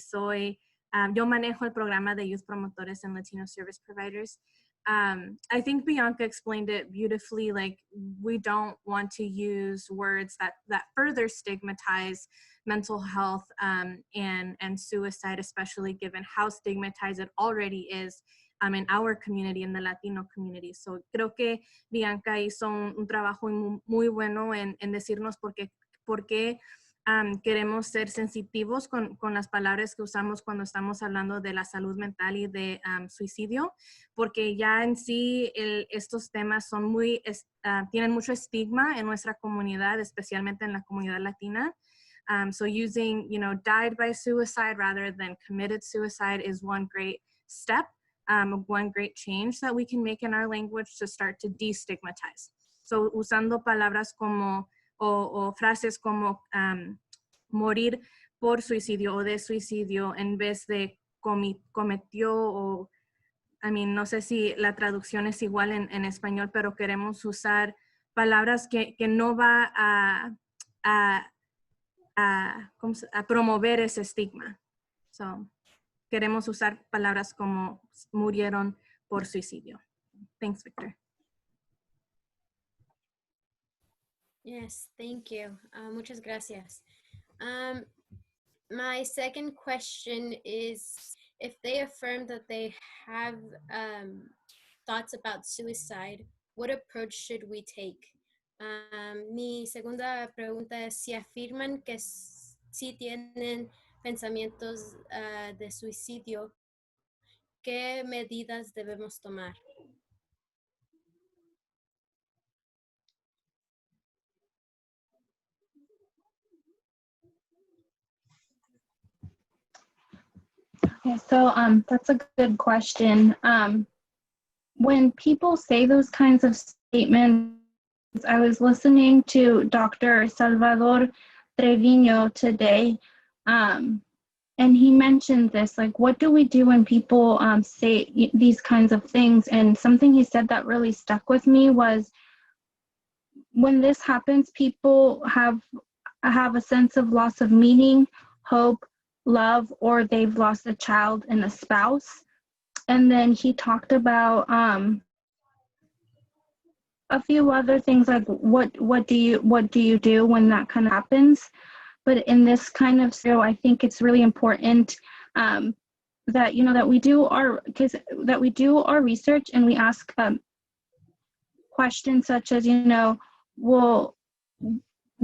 Yo manejo el programa de Youth Promotores and Latino Service Providers. I think Bianca explained it beautifully. Like, we don't want to use words that further stigmatize mental health and suicide, especially given how stigmatized it already is in our community, in the Latino community. So creo que Bianca hizo un trabajo muy bueno en decirnos por qué queremos ser sensitivos con las palabras que usamos cuando estamos hablando de la salud mental y de suicidio, porque ya en sí estos temas son tienen mucho estigma en nuestra comunidad, especialmente en la comunidad latina. So using, died by suicide rather than committed suicide is one great step, one great change that we can make in our language to start to destigmatize. So usando palabras como o frases como morir por suicidio o de suicidio en vez de cometió o no sé si la traducción es igual en español, pero queremos usar palabras que no va a promover ese estigma. So, queremos usar palabras como murieron por suicidio. Thanks, Victor. Yes, thank you. Muchas gracias. My second question is, if they affirm that they have thoughts about suicide, what approach should we take? Mi segunda pregunta es, si afirman que sí tienen pensamientos de suicidio, ¿qué medidas debemos tomar? Okay, so that's a good question. When people say those kinds of statements, I was listening to Dr. Salvador Trevino today, and he mentioned this, like, what do we do when people say these kinds of things? And something he said that really stuck with me was, when this happens, people have a sense of loss of meaning, hope, love, or they've lost a child and a spouse. And then he talked about a few other things, like what do you do when that kind of happens. But in this kind of scenario, I think it's really important that that we do our research, and we ask questions such as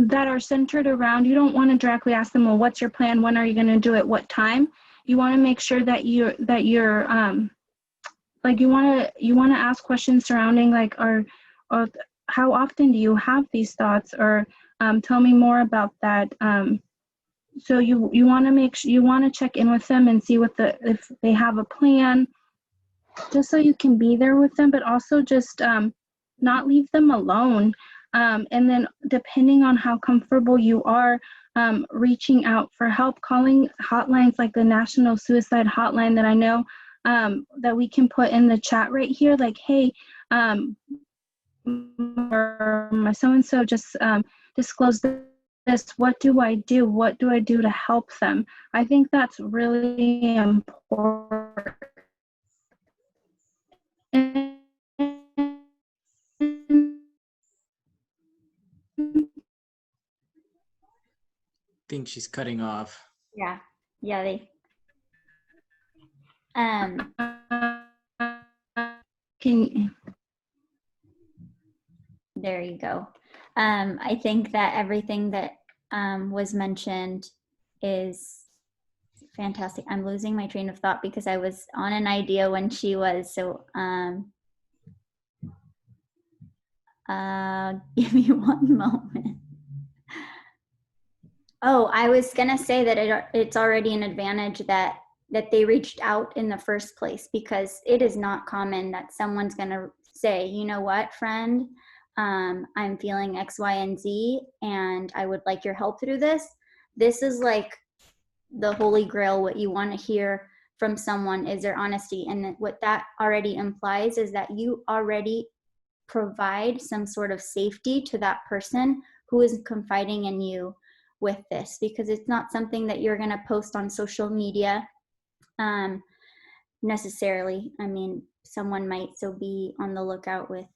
that are centered around, you don't want to directly ask them, well, what's your plan? When are you going to do it? What time? You want to make sure that you're like, you want to ask questions surrounding, like, or how often do you have these thoughts, or tell me more about that. So you want to check in with them and see if they have a plan, just so you can be there with them, but also just not leave them alone. And then, depending on how comfortable you are, reaching out for help, calling hotlines like the National Suicide Hotline that I know that we can put in the chat right here, like, hey, my so-and-so just disclosed this. What do I do? What do I do to help them? I think that's really important. I think she's cutting off. Yeah, Yadi. There you go. I think that everything that was mentioned is fantastic. I'm losing my train of thought because I was on an idea when she was, so give me one moment. Oh, I was gonna say that it's already an advantage that they reached out in the first place, because it is not common that someone's gonna say, you know what, friend, I'm feeling X, Y, and Z, and I would like your help through this. This is like the holy grail. What you want to hear from someone is their honesty. And what that already implies is that you already provide some sort of safety to that person who is confiding in you with this, because it's not something that you're going to post on social media necessarily. I mean, someone might still be on the lookout with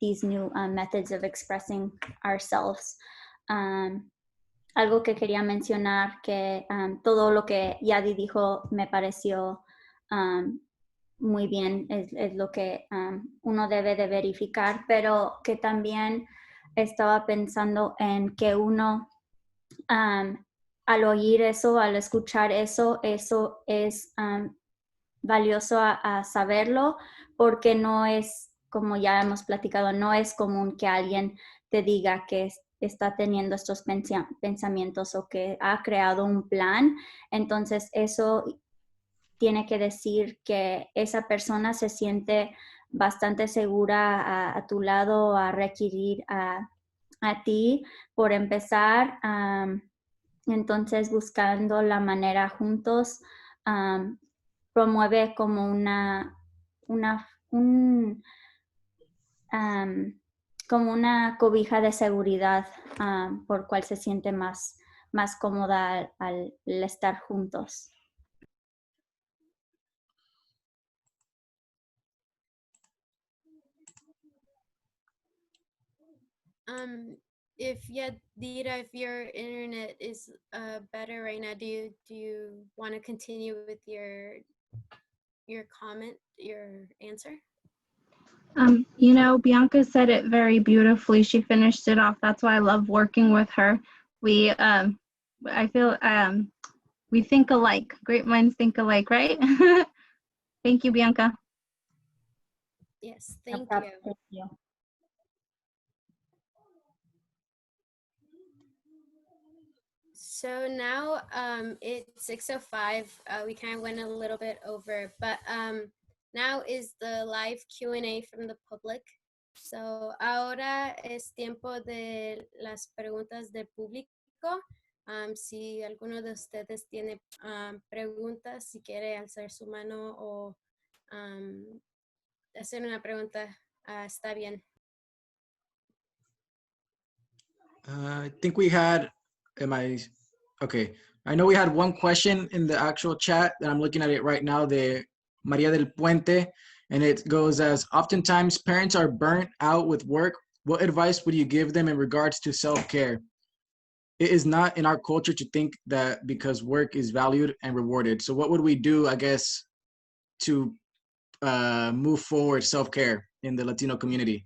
these new methods of expressing ourselves. Algo que quería mencionar, que todo lo que Yadi dijo me pareció muy bien, es lo que uno debe de verificar, pero que también estaba pensando en que uno, al oír eso, al escuchar eso es valioso a saberlo, porque no es, como ya hemos platicado, no es común que alguien te diga que está teniendo estos pensamientos o que ha creado un plan. Entonces eso tiene que decir que esa persona se siente bastante segura a tu lado, a requerir a ti por empezar. Entonces, buscando la manera juntos, promueve como como una cobija de seguridad por cual se siente más cómoda al estar juntos. If Yadira, if your internet is better right now, do you want to continue with your comment, your answer? You know, Bianca said it very beautifully. She finished it off. That's why I love working with her. I feel we think alike. Great minds think alike, right? Thank you, Bianca. Yes, thank you. So now it's 6:05. We kind of went a little bit over, but now is the live Q&A from the public. So ahora es tiempo de las preguntas del público. Si alguno de ustedes tiene preguntas, si quiere alzar su mano o hacer una pregunta, está bien. I think we had, okay. I know we had one question in the actual chat that I'm looking at it right now, de Maria del Puente, and it goes as, oftentimes parents are burnt out with work. What advice would you give them in regards to self-care? It is not in our culture to think that because work is valued and rewarded. So what would we do, I guess, to move forward self-care in the Latino community?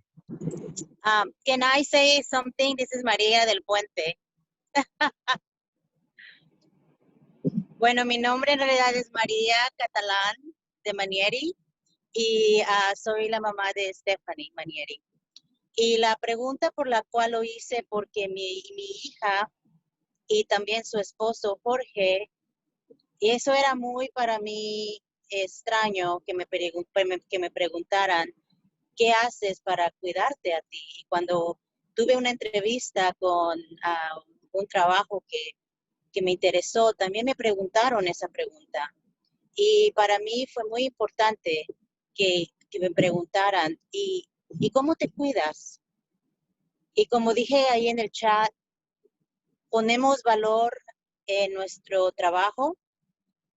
Can I say something? This is María del Puente. Bueno, mi nombre en realidad es María Catalán de Manieri y soy la mamá de Stephanie Manieri. Y la pregunta por la cual lo hice, porque mi hija y también su esposo Jorge, y eso era muy para mí extraño que me preguntaran, ¿qué haces para cuidarte a ti? Y cuando tuve una entrevista con un trabajo que me interesó, también me preguntaron esa pregunta. Y para mí fue muy importante que me preguntaran, ¿y cómo te cuidas? Y como dije ahí en el chat, ponemos valor en nuestro trabajo,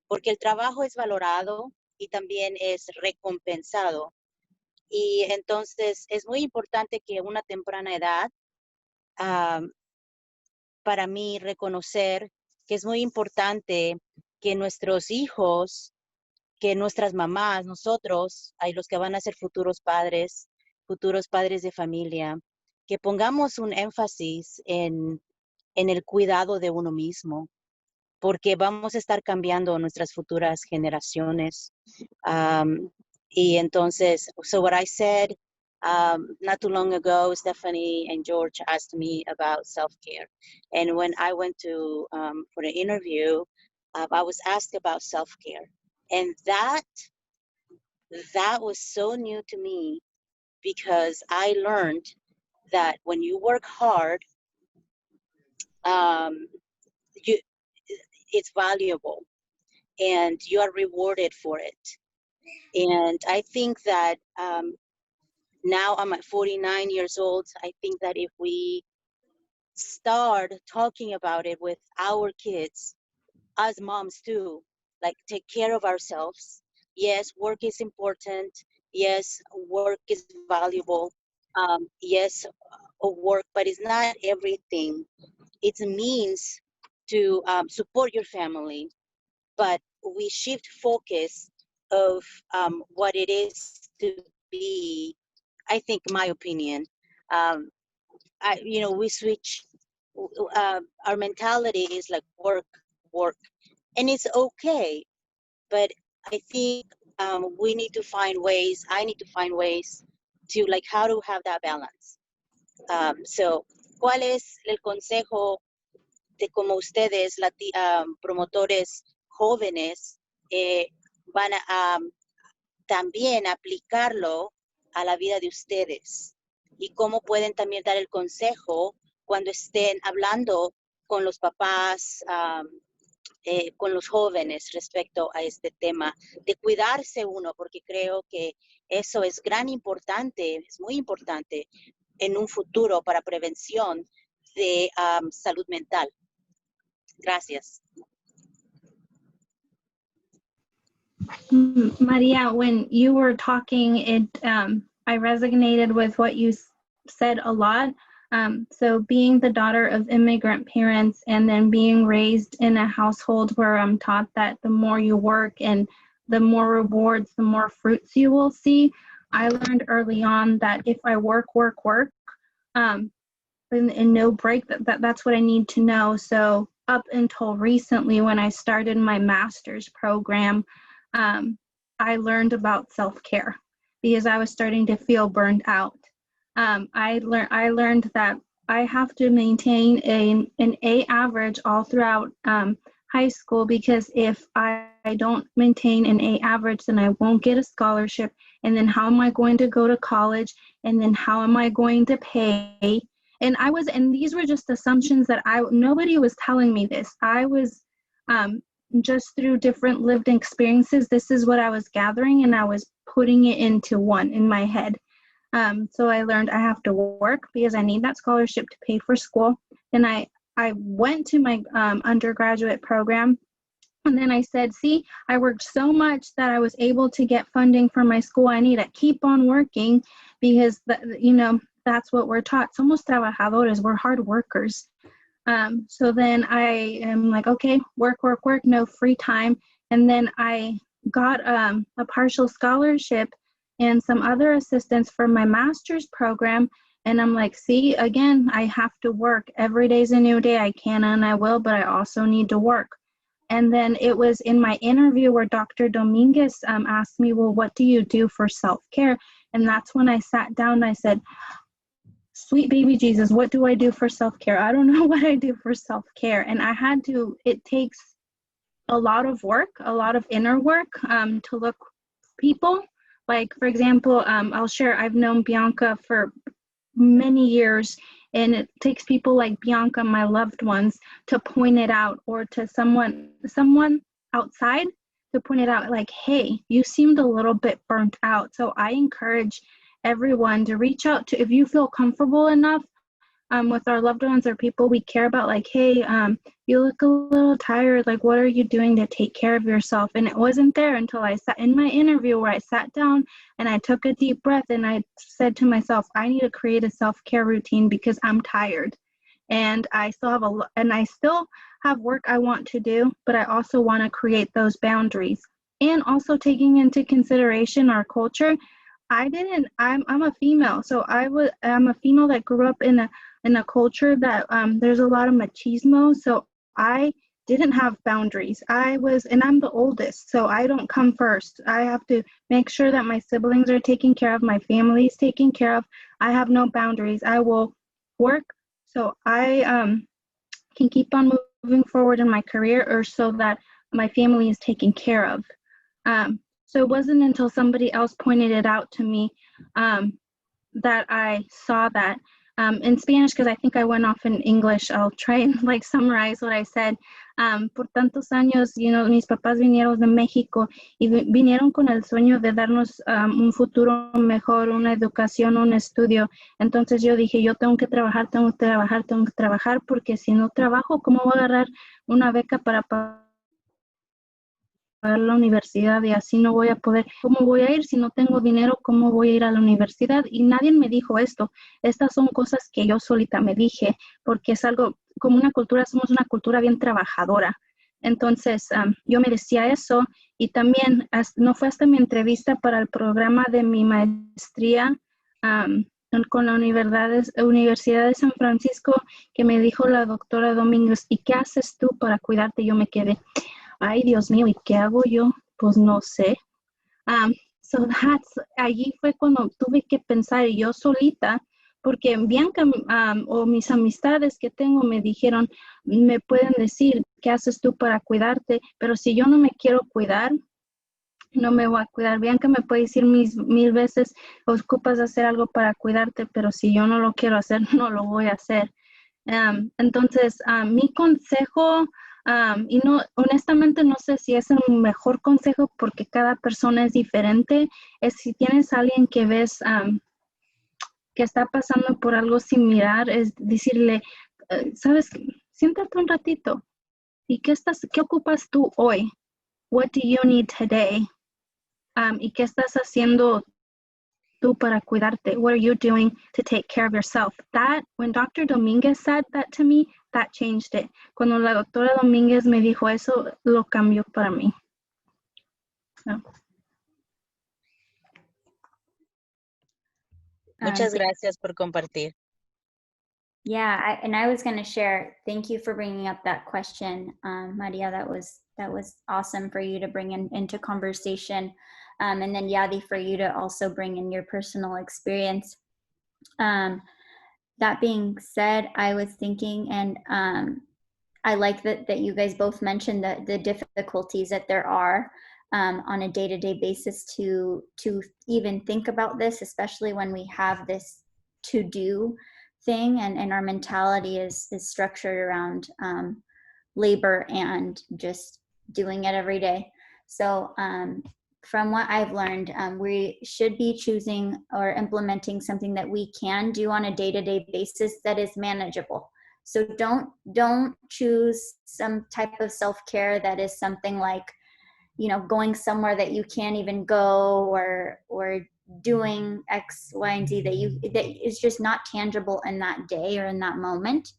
porque el trabajo es valorado y también es recompensado. Y entonces es muy importante que a una temprana edad, para mí reconocer que es muy importante que nuestros hijos, que nuestras mamás, nosotros, hay los que van a ser futuros padres de familia, que pongamos un énfasis en el cuidado de uno mismo, porque vamos a estar cambiando nuestras futuras generaciones. Y entonces, so what I said not too long ago, Stephanie and George asked me about self-care. And when I went to for an interview, I was asked about self-care. And that was so new to me, because I learned that when you work hard, it's valuable and you are rewarded for it. And I think that now I'm at 49 years old. I think that if we start talking about it with our kids, as moms too, like take care of ourselves. Yes, work is important. Yes, work is valuable. Yes, work, but it's not everything. It's a means to support your family, but we shift focus of what it is to be, I think, my opinion, we switch, our mentality is like work, and it's okay, but I think we need to find ways, I need to find ways to like how to have that balance. So, ¿cuál es el consejo de cómo ustedes, promotores jóvenes, van a también aplicarlo a la vida de ustedes? Y cómo pueden también dar el consejo cuando estén hablando con los papás, con los jóvenes respecto a este tema de cuidarse uno, porque creo que Eso es es muy importante en un futuro para prevención de salud mental. Gracias. Maria, when you were talking, I resonated with what you said a lot. So being the daughter of immigrant parents and then being raised in a household where I'm taught that the more you work and the more rewards, the more fruits you will see. I learned early on that if I work, and no break, that's what I need to know. So up until recently, when I started my master's program, I learned about self-care because I was starting to feel burned out. I learned that I have to maintain an A average all throughout high school, because if I don't maintain an A average, then I won't get a scholarship. And then how am I going to go to college? And then how am I going to pay? And these were just assumptions that nobody was telling me this. I was just through different lived experiences, this is what I was gathering, and I was putting it into one in my head. So I learned I have to work because I need that scholarship to pay for school. Then I went to my undergraduate program, and then I said, see, I worked so much that I was able to get funding for my school. I need to keep on working because, that's what we're taught. Somos trabajadores, we're hard workers. So then I am like, okay, work, no free time. And then I got a partial scholarship and some other assistance for my master's program. And I'm like, see, again, I have to work. Every day's a new day. I can and I will, but I also need to work. And then it was in my interview where Dr. Dominguez asked me, well, what do you do for self-care? And that's when I sat down and I said, sweet baby Jesus, what do I do for self-care? I don't know what I do for self-care. And it takes a lot of work, a lot of inner work to look people. Like, for example, I'll share, I've known Bianca for many years, and it takes people like Bianca, my loved ones, to point it out, or to someone outside to point it out, like, hey, you seemed a little bit burnt out. So I encourage everyone to reach out to, if you feel comfortable enough with our loved ones or people we care about, like, hey, you look a little tired, like, what are you doing to take care of yourself? And it wasn't there until I sat in my interview where I sat down and I took a deep breath and I said to myself, I need to create a self-care routine because I'm tired. And I still have work I want to do, but I also want to create those boundaries. And also taking into consideration our culture, I'm a female, so I'm a female that grew up in a culture that there's a lot of machismo, so I didn't have boundaries. And I'm the oldest, so I don't come first. I have to make sure that my siblings are taken care of, my family is taken care of. I have no boundaries. I will work so I can keep on moving forward in my career, or so that my family is taken care of. So it wasn't until somebody else pointed it out to me that I saw that. In Spanish, because I think I went off in English, I'll try and summarize what I said. Por tantos años, mis papás vinieron de México y vinieron con el sueño de darnos un futuro mejor, una educación, un estudio. Entonces yo dije, yo tengo que trabajar, porque si no trabajo, ¿cómo voy a agarrar una beca para pagar la universidad? Y así no voy a poder. ¿Cómo voy a ir si no tengo dinero? ¿Cómo voy a ir a la universidad? Y nadie me dijo esto. Estas son cosas que yo solita me dije, porque es algo, como somos una cultura bien trabajadora. Entonces, yo me decía eso, y también no fue hasta mi entrevista para el programa de mi maestría con la Universidad de San Francisco, que me dijo la doctora Domínguez, ¿y qué haces tú para cuidarte? Yo me quedé, ay, Dios mío, ¿y qué hago yo? Pues no sé. Allí fue cuando tuve que pensar yo solita, porque Bianca o mis amistades que tengo me dijeron, me pueden decir, ¿qué haces tú para cuidarte? Pero si yo no me quiero cuidar, no me voy a cuidar. Bianca me puede decir mil veces, ocupas hacer algo para cuidarte, pero si yo no lo quiero hacer, no lo voy a hacer. Entonces, mi consejo Y no, honestamente no sé si es el mejor consejo porque cada persona es diferente. Es si tienes a alguien que ves que está pasando por algo similar, es decirle, ¿sabes? Siéntate un ratito. ¿Y qué ocupas tú hoy? What do you need today? ¿Y qué estás haciendo tú para cuidarte? What are you doing to take care of yourself? That, when Dr. Dominguez said that to me, that changed it. Cuando la doctora Domínguez me dijo eso, lo cambió para mí. So. Muchas gracias por compartir. Yeah, and I was going to share. Thank you for bringing up that question, Maria. That was awesome for you to bring into conversation, and then Yadi for you to also bring in your personal experience. That being said, I was thinking, and I like that you guys both mentioned the difficulties that there are on a day-to-day basis to even think about this, especially when we have this to-do thing and our mentality is structured around labor and just doing it every day. So from what I've learned, we should be choosing or implementing something that we can do on a day-to-day basis that is manageable. So don't choose some type of self-care that is something like, you know, going somewhere that you can't even go or doing X, Y, and Z that is just not tangible in that day or in that moment.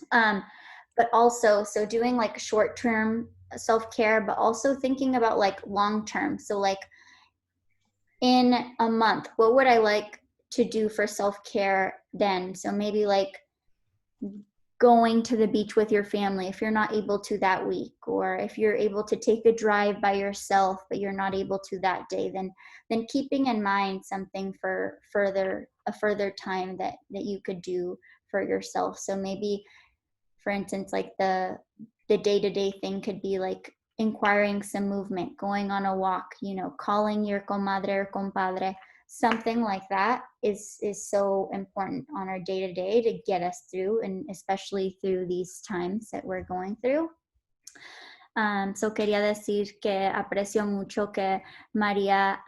But also, so doing like short-term self-care, but also thinking about like long-term. So like in a month, what would I like to do for self-care then? So maybe like going to the beach with your family if you're not able to that week, or if you're able to take a drive by yourself but you're not able to that day, then keeping in mind something for a further time that you could do for yourself. So maybe, for instance, like the day-to-day thing could be like inquiring some movement, going on a walk, you know, calling your comadre or compadre. Something like that is so important on our day-to-day to get us through, and especially through these times that we're going through. So quería decir que aprecio mucho que María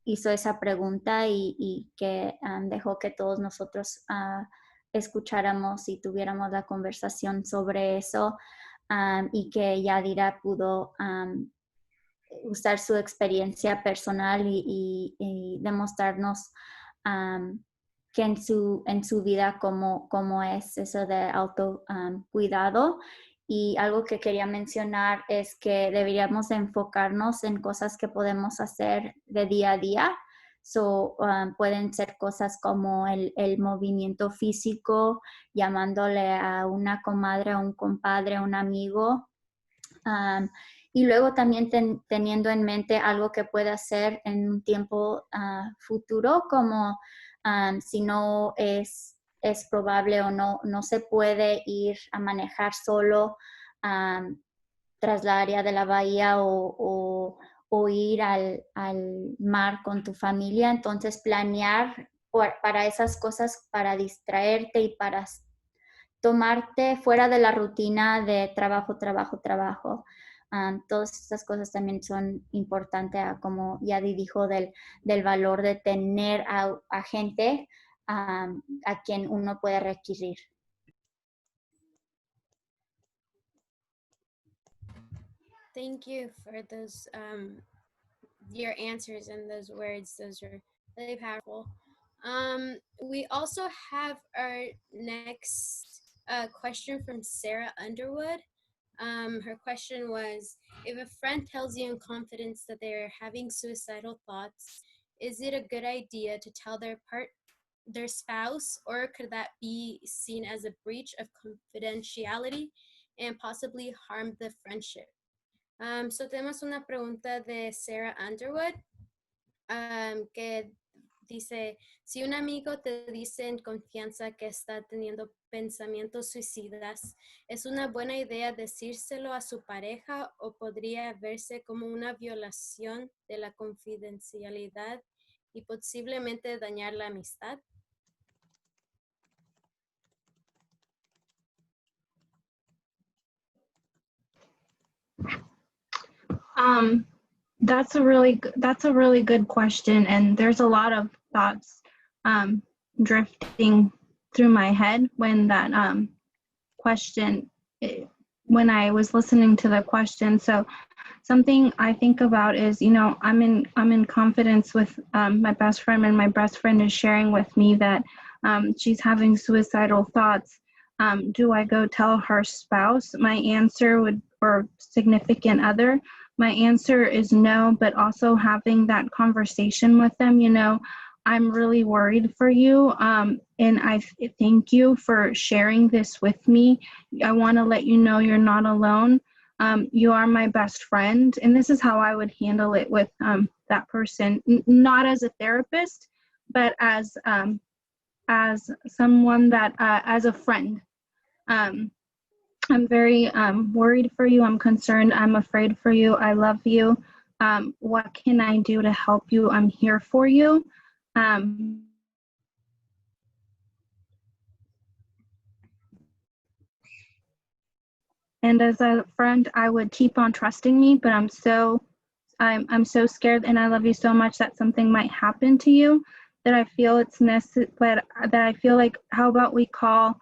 hizo esa pregunta y que dejó que todos nosotros escucháramos y tuviéramos la conversación sobre eso, y que Yadira pudo usar su experiencia personal y demostrarnos que en su vida cómo es eso de autocuidado. Y algo que quería mencionar es que deberíamos enfocarnos en cosas que podemos hacer de día a día. So, pueden ser cosas como el movimiento físico, llamándole a una comadre, a un compadre, a un amigo. Y luego también teniendo en mente algo que puede hacer en un tiempo futuro, como si no es probable o no se puede ir a manejar solo tras la área de la bahía o ir al mar con tu familia. Entonces planear para esas cosas, para distraerte y para tomarte fuera de la rutina de trabajo. Todas estas cosas también son importantes, como Yadi dijo, del valor de tener a gente a quien uno puede requerir. Thank you for those, your answers and those words. Those are really powerful. We also have our next question from Sarah Underwood. Her question was, if a friend tells you in confidence that they're having suicidal thoughts, is it a good idea to tell their spouse, or could that be seen as a breach of confidentiality and possibly harm the friendship? So tenemos una pregunta de Sarah Underwood, que dice, si un amigo te dice en confianza que está teniendo pensamientos suicidas, ¿es una buena idea decírselo a su pareja o podría verse como una violación de la confidencialidad y posiblemente dañar la amistad? That's a really good question, and there's a lot of thoughts drifting through my head when that question, when I was listening to the question. So something I think about is, you know, I'm in confidence with my best friend, and my best friend is sharing with me that she's having suicidal thoughts. Do I go tell her spouse? My answer would, or significant other, my answer is no, but also having that conversation with them, you know, I'm really worried for you, and I thank you for sharing this with me. I want to let you know you're not alone. You are my best friend, and this is how I would handle it with that person, not as a therapist, but as someone that, as a friend. I'm very worried for you. I'm concerned. I'm afraid for you. I love you. What can I do to help you? I'm here for you. And as a friend, I would keep on trusting me, but I'm so scared, and I love you so much that something might happen to you, that I feel it's necessary, that I feel like, how about we call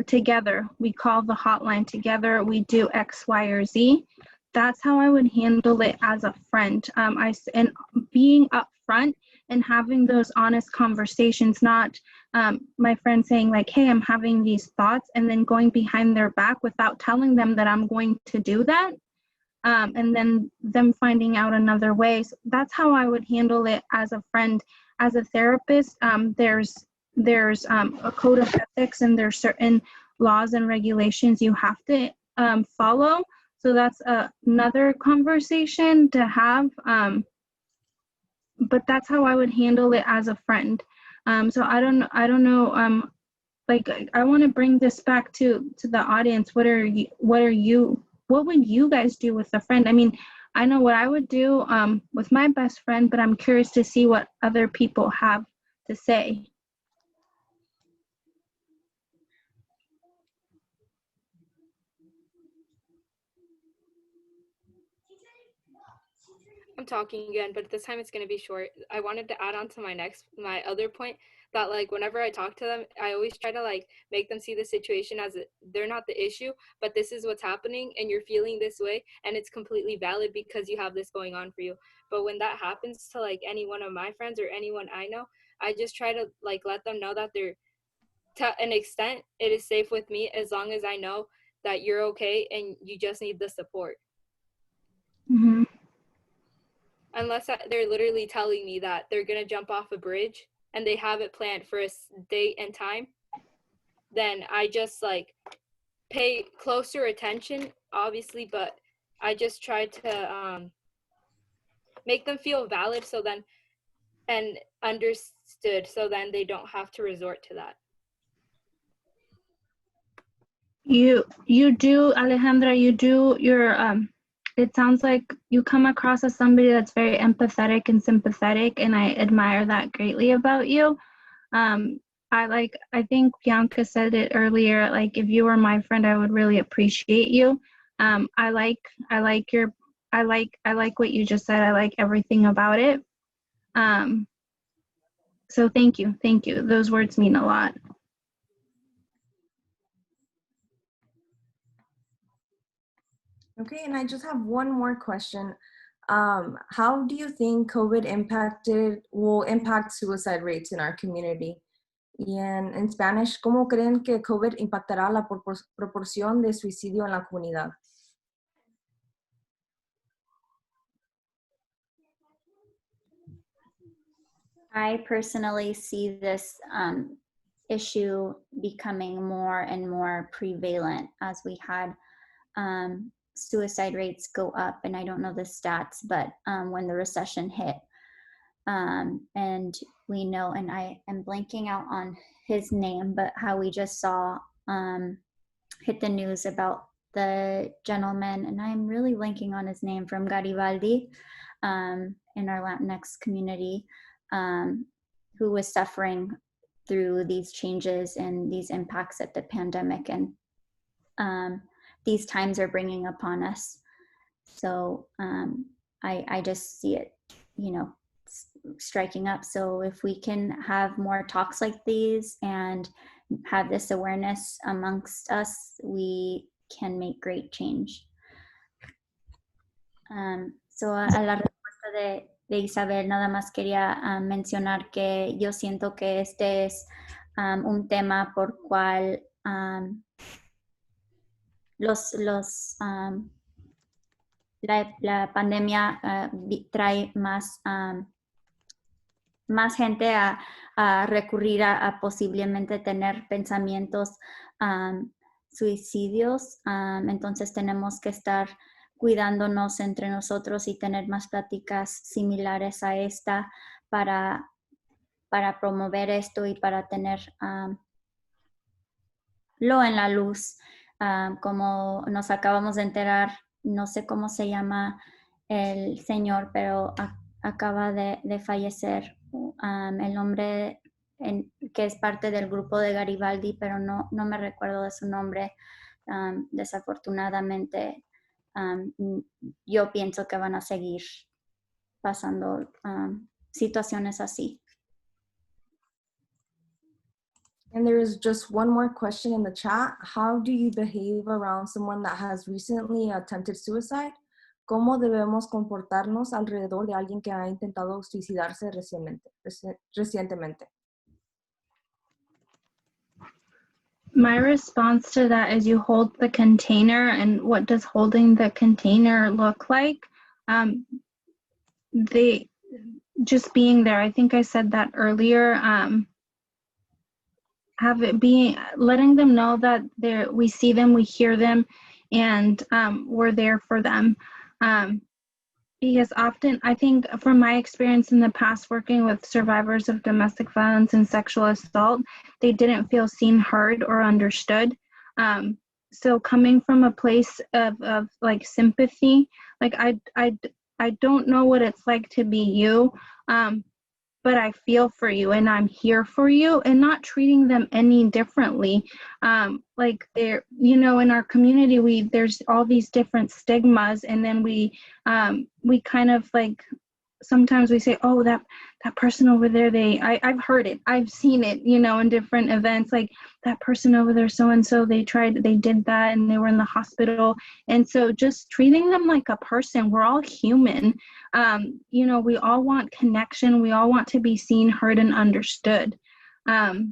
together, we call the hotline together, we do X, Y, or Z. That's how I would handle it as a friend. And being upfront and having those honest conversations, not my friend saying like, hey, I'm having these thoughts, and then going behind their back without telling them that I'm going to do that. And then them finding out another way. So that's how I would handle it as a friend. As a therapist, there's a code of ethics, and there's certain laws and regulations you have to follow. So that's another conversation to have. But that's how I would handle it as a friend. So I don't know. Like, I want to bring this back to the audience. What would you guys do with a friend? I mean, I know what I would do with my best friend, but I'm curious to see what other people have to say. I'm talking again, but this time it's going to be short. I wanted to add on to my other point that, like, whenever I talk to them, I always try to, like, make them see the situation as they're not the issue, but this is what's happening, and you're feeling this way, and it's completely valid because you have this going on for you. But when that happens to, like, any one of my friends or anyone I know, I just try to, like, let them know that they're, to an extent, it is safe with me as long as I know that you're okay and you just need the support. Mm-hmm. Unless they're literally telling me that they're going to jump off a bridge and they have it planned for a date and time, then I just, like, pay closer attention, obviously, but I just try to make them feel valid, so then, and understood, so then they don't have to resort to that. You do, Alejandra, you do your, it sounds like you come across as somebody that's very empathetic and sympathetic, and I admire that greatly about you. I think Bianca said it earlier, like, if you were my friend, I would really appreciate you. I like what you just said. I like everything about it. So thank you. Those words mean a lot. Okay, and I just have one more question. How do you think COVID will impact suicide rates in our community? Y en Spanish, ¿cómo creen que COVID impactará la proporción de suicidio en la comunidad? I personally see this issue becoming more and more prevalent as we had suicide rates go up, and I don't know the stats, but when the recession hit, and we know, and I am blanking out on his name, but how we just saw hit the news about the gentleman, and I'm really blanking on his name, from Garibaldi in our Latinx community, who was suffering through these changes and these impacts that the pandemic and these times are bringing upon us. So I just see it, striking up. So if we can have more talks like these and have this awareness amongst us, we can make great change. So a la respuesta de Isabel, nada más quería mencionar que yo siento que este es un tema por cual la pandemia trae más gente a recurrir a posiblemente tener pensamientos suicidios. Entonces tenemos que estar cuidándonos entre nosotros y tener más pláticas similares a esta para promover esto y para tener lo en la luz. Como nos acabamos de enterar, no sé cómo se llama el señor, pero acaba de fallecer. El hombre que es parte del grupo de Garibaldi, pero no me recuerdo de su nombre. Desafortunadamente, yo pienso que van a seguir pasando situaciones así. And there is just one more question in the chat. How do you behave around someone that has recently attempted suicide? ¿Cómo debemos comportarnos alrededor de alguien que ha intentado suicidarse recientemente? My response to that is you hold the container, and what does holding the container look like? They just being there. I think I said that earlier. Letting them know that we see them, we hear them, and we're there for them. Because often, I think from my experience in the past working with survivors of domestic violence and sexual assault, they didn't feel seen, heard, or understood. So coming from a place of like sympathy, like I don't know what it's like to be you, but I feel for you and I'm here for you, and not treating them any differently. Like they're, in our community, there's all these different stigmas, and then we kind of like, sometimes we say, oh, that person over there, I've heard it, I've seen it, in different events, like that person over there, so-and-so, they did that and they were in the hospital. And so just treating them like a person. We're all human. We all want connection. We all want to be seen, heard, and understood. So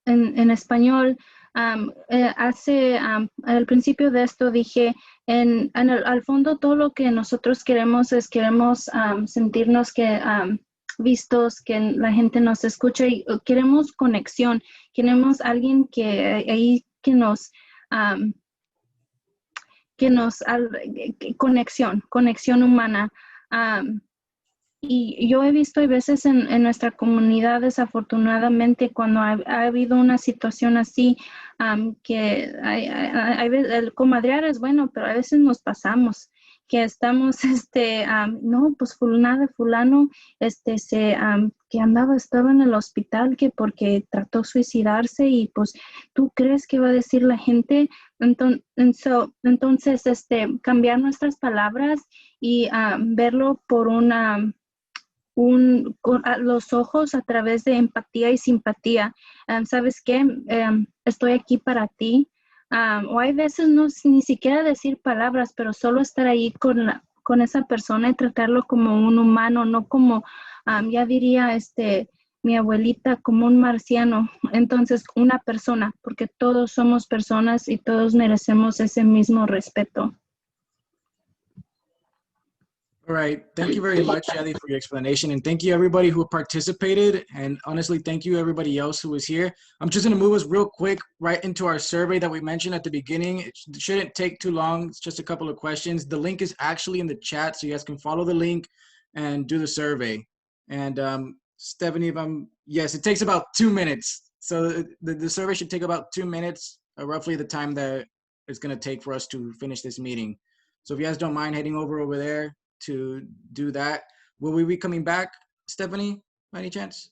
en español, al principio de esto dije, al fondo todo lo que nosotros queremos es sentirnos vistos, que la gente nos escucha, y queremos conexión, queremos alguien conexión humana. Y yo he visto a veces en nuestra comunidad, desafortunadamente, cuando ha habido una situación así, que hay veces, el comadrear es bueno, pero a veces nos pasamos, que estamos, no, pues fulana de fulano, que estaba en el hospital, que porque trató de suicidarse, y pues, ¿tú crees que va a decir la gente? Entonces, cambiar nuestras palabras y verlo por con los ojos a través de empatía y simpatía. ¿Sabes qué? Estoy aquí para ti. O hay veces ni siquiera decir palabras, pero solo estar ahí con esa persona y tratarlo como un humano, no como, ya diría mi abuelita, como un marciano. Entonces, una persona, porque todos somos personas y todos merecemos ese mismo respeto. All right, thank you very much, Yadi, for your explanation, and thank you everybody who participated, and honestly, thank you everybody else who was here. I'm just gonna move us real quick right into our survey that we mentioned at the beginning. It shouldn't take too long, it's just a couple of questions. The link is actually in the chat, so you guys can follow the link and do the survey. And Stephanie, yes, it takes about 2 minutes. So the survey should take about 2 minutes, roughly the time that it's gonna take for us to finish this meeting. So if you guys don't mind heading over there to do that. Will we be coming back, Stephanie, by any chance?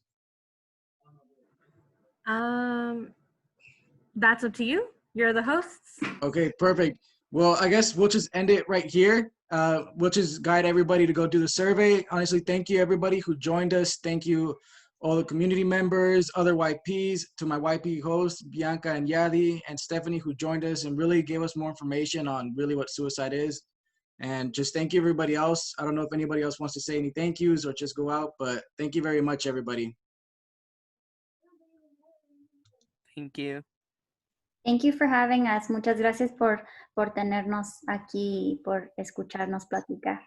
That's up to you. You're the hosts. Okay, perfect. Well, I guess we'll just end it right here. We'll just guide everybody to go do the survey. Honestly, thank you everybody who joined us. Thank you all the community members, other YPs, to my YP hosts, Bianca and Yadi, and Stephanie who joined us and really gave us more information on really what suicide is. And just thank you everybody else. I don't know if anybody else wants to say any thank yous or just go out, but thank you very much, everybody. Thank you. Thank you for having us. Muchas gracias por tenernos aquí, por escucharnos platicar.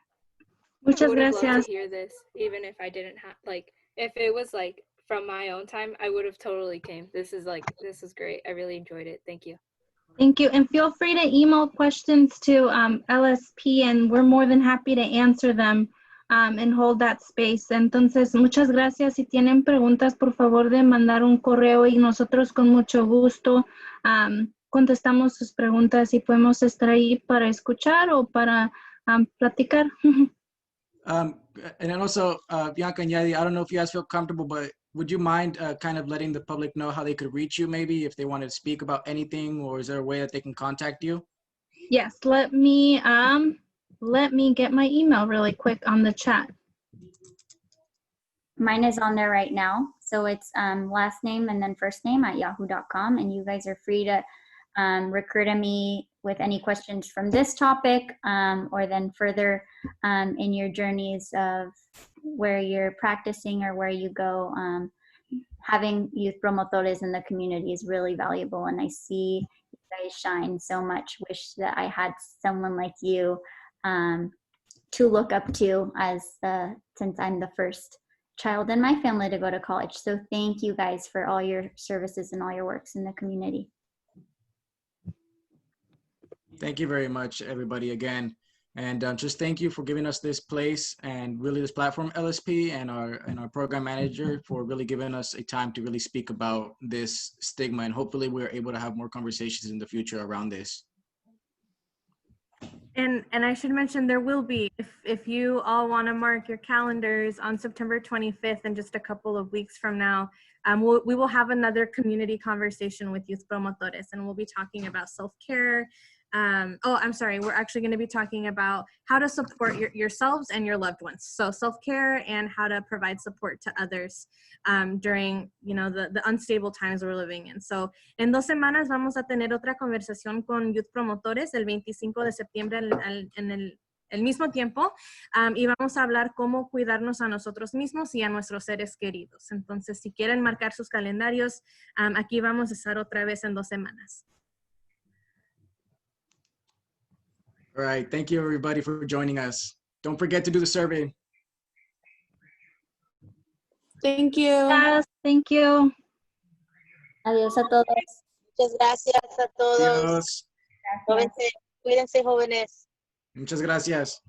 Muchas I would have loved gracias. to hear this, even if I didn't have, like, if it was like from my own time, I would have totally came. This is great. I really enjoyed it. Thank you. Thank you. And feel free to email questions to LSP, and we're more than happy to answer them and hold that space. Entonces, muchas gracias. Si tienen preguntas, por favor de mandar un correo y nosotros con mucho gusto contestamos sus preguntas y podemos estar ahí para escuchar o para platicar. And then also, Bianca and Yadi, I don't know if you guys feel comfortable, but would you mind kind of letting the public know how they could reach you, maybe if they wanted to speak about anything, or is there a way that they can contact you? Yes, let me get my email really quick on the chat. Mine is on there right now. So it's last name and then first name at yahoo.com. And you guys are free to recruit me with any questions from this topic or then further in your journeys of where you're practicing or where you go. Having youth promotores in the community is really valuable, and I see you guys shine so much. Wish that I had someone like you to look up to, as since I'm the first child in my family to go to college. So thank you guys for all your services and all your works in the community. Thank you very much, everybody, again. And just thank you for giving us this place and really this platform, LSP, and our program manager for really giving us a time to really speak about this stigma. And hopefully we're able to have more conversations in the future around this. And I should mention there will be, if you all want to mark your calendars, on September 25th, in just a couple of weeks from now, we will have another community conversation with Youth Promotores, and we'll be talking about self-care. We're actually going to be talking about how to support yourselves and your loved ones. So self-care and how to provide support to others during, the unstable times we're living in. So en 2 semanas vamos a tener otra conversación con Youth Promotores el 25 de septiembre en el mismo tiempo, y vamos a hablar cómo cuidarnos a nosotros mismos y a nuestros seres queridos. Entonces, si quieren marcar sus calendarios, aquí vamos a estar otra vez en 2 semanas. All right. Thank you, everybody, for joining us. Don't forget to do the survey. Thank you. Yes, thank you. Adiós a todos. Muchas gracias a todos. Adiós. Cuídense, jóvenes. Muchas gracias.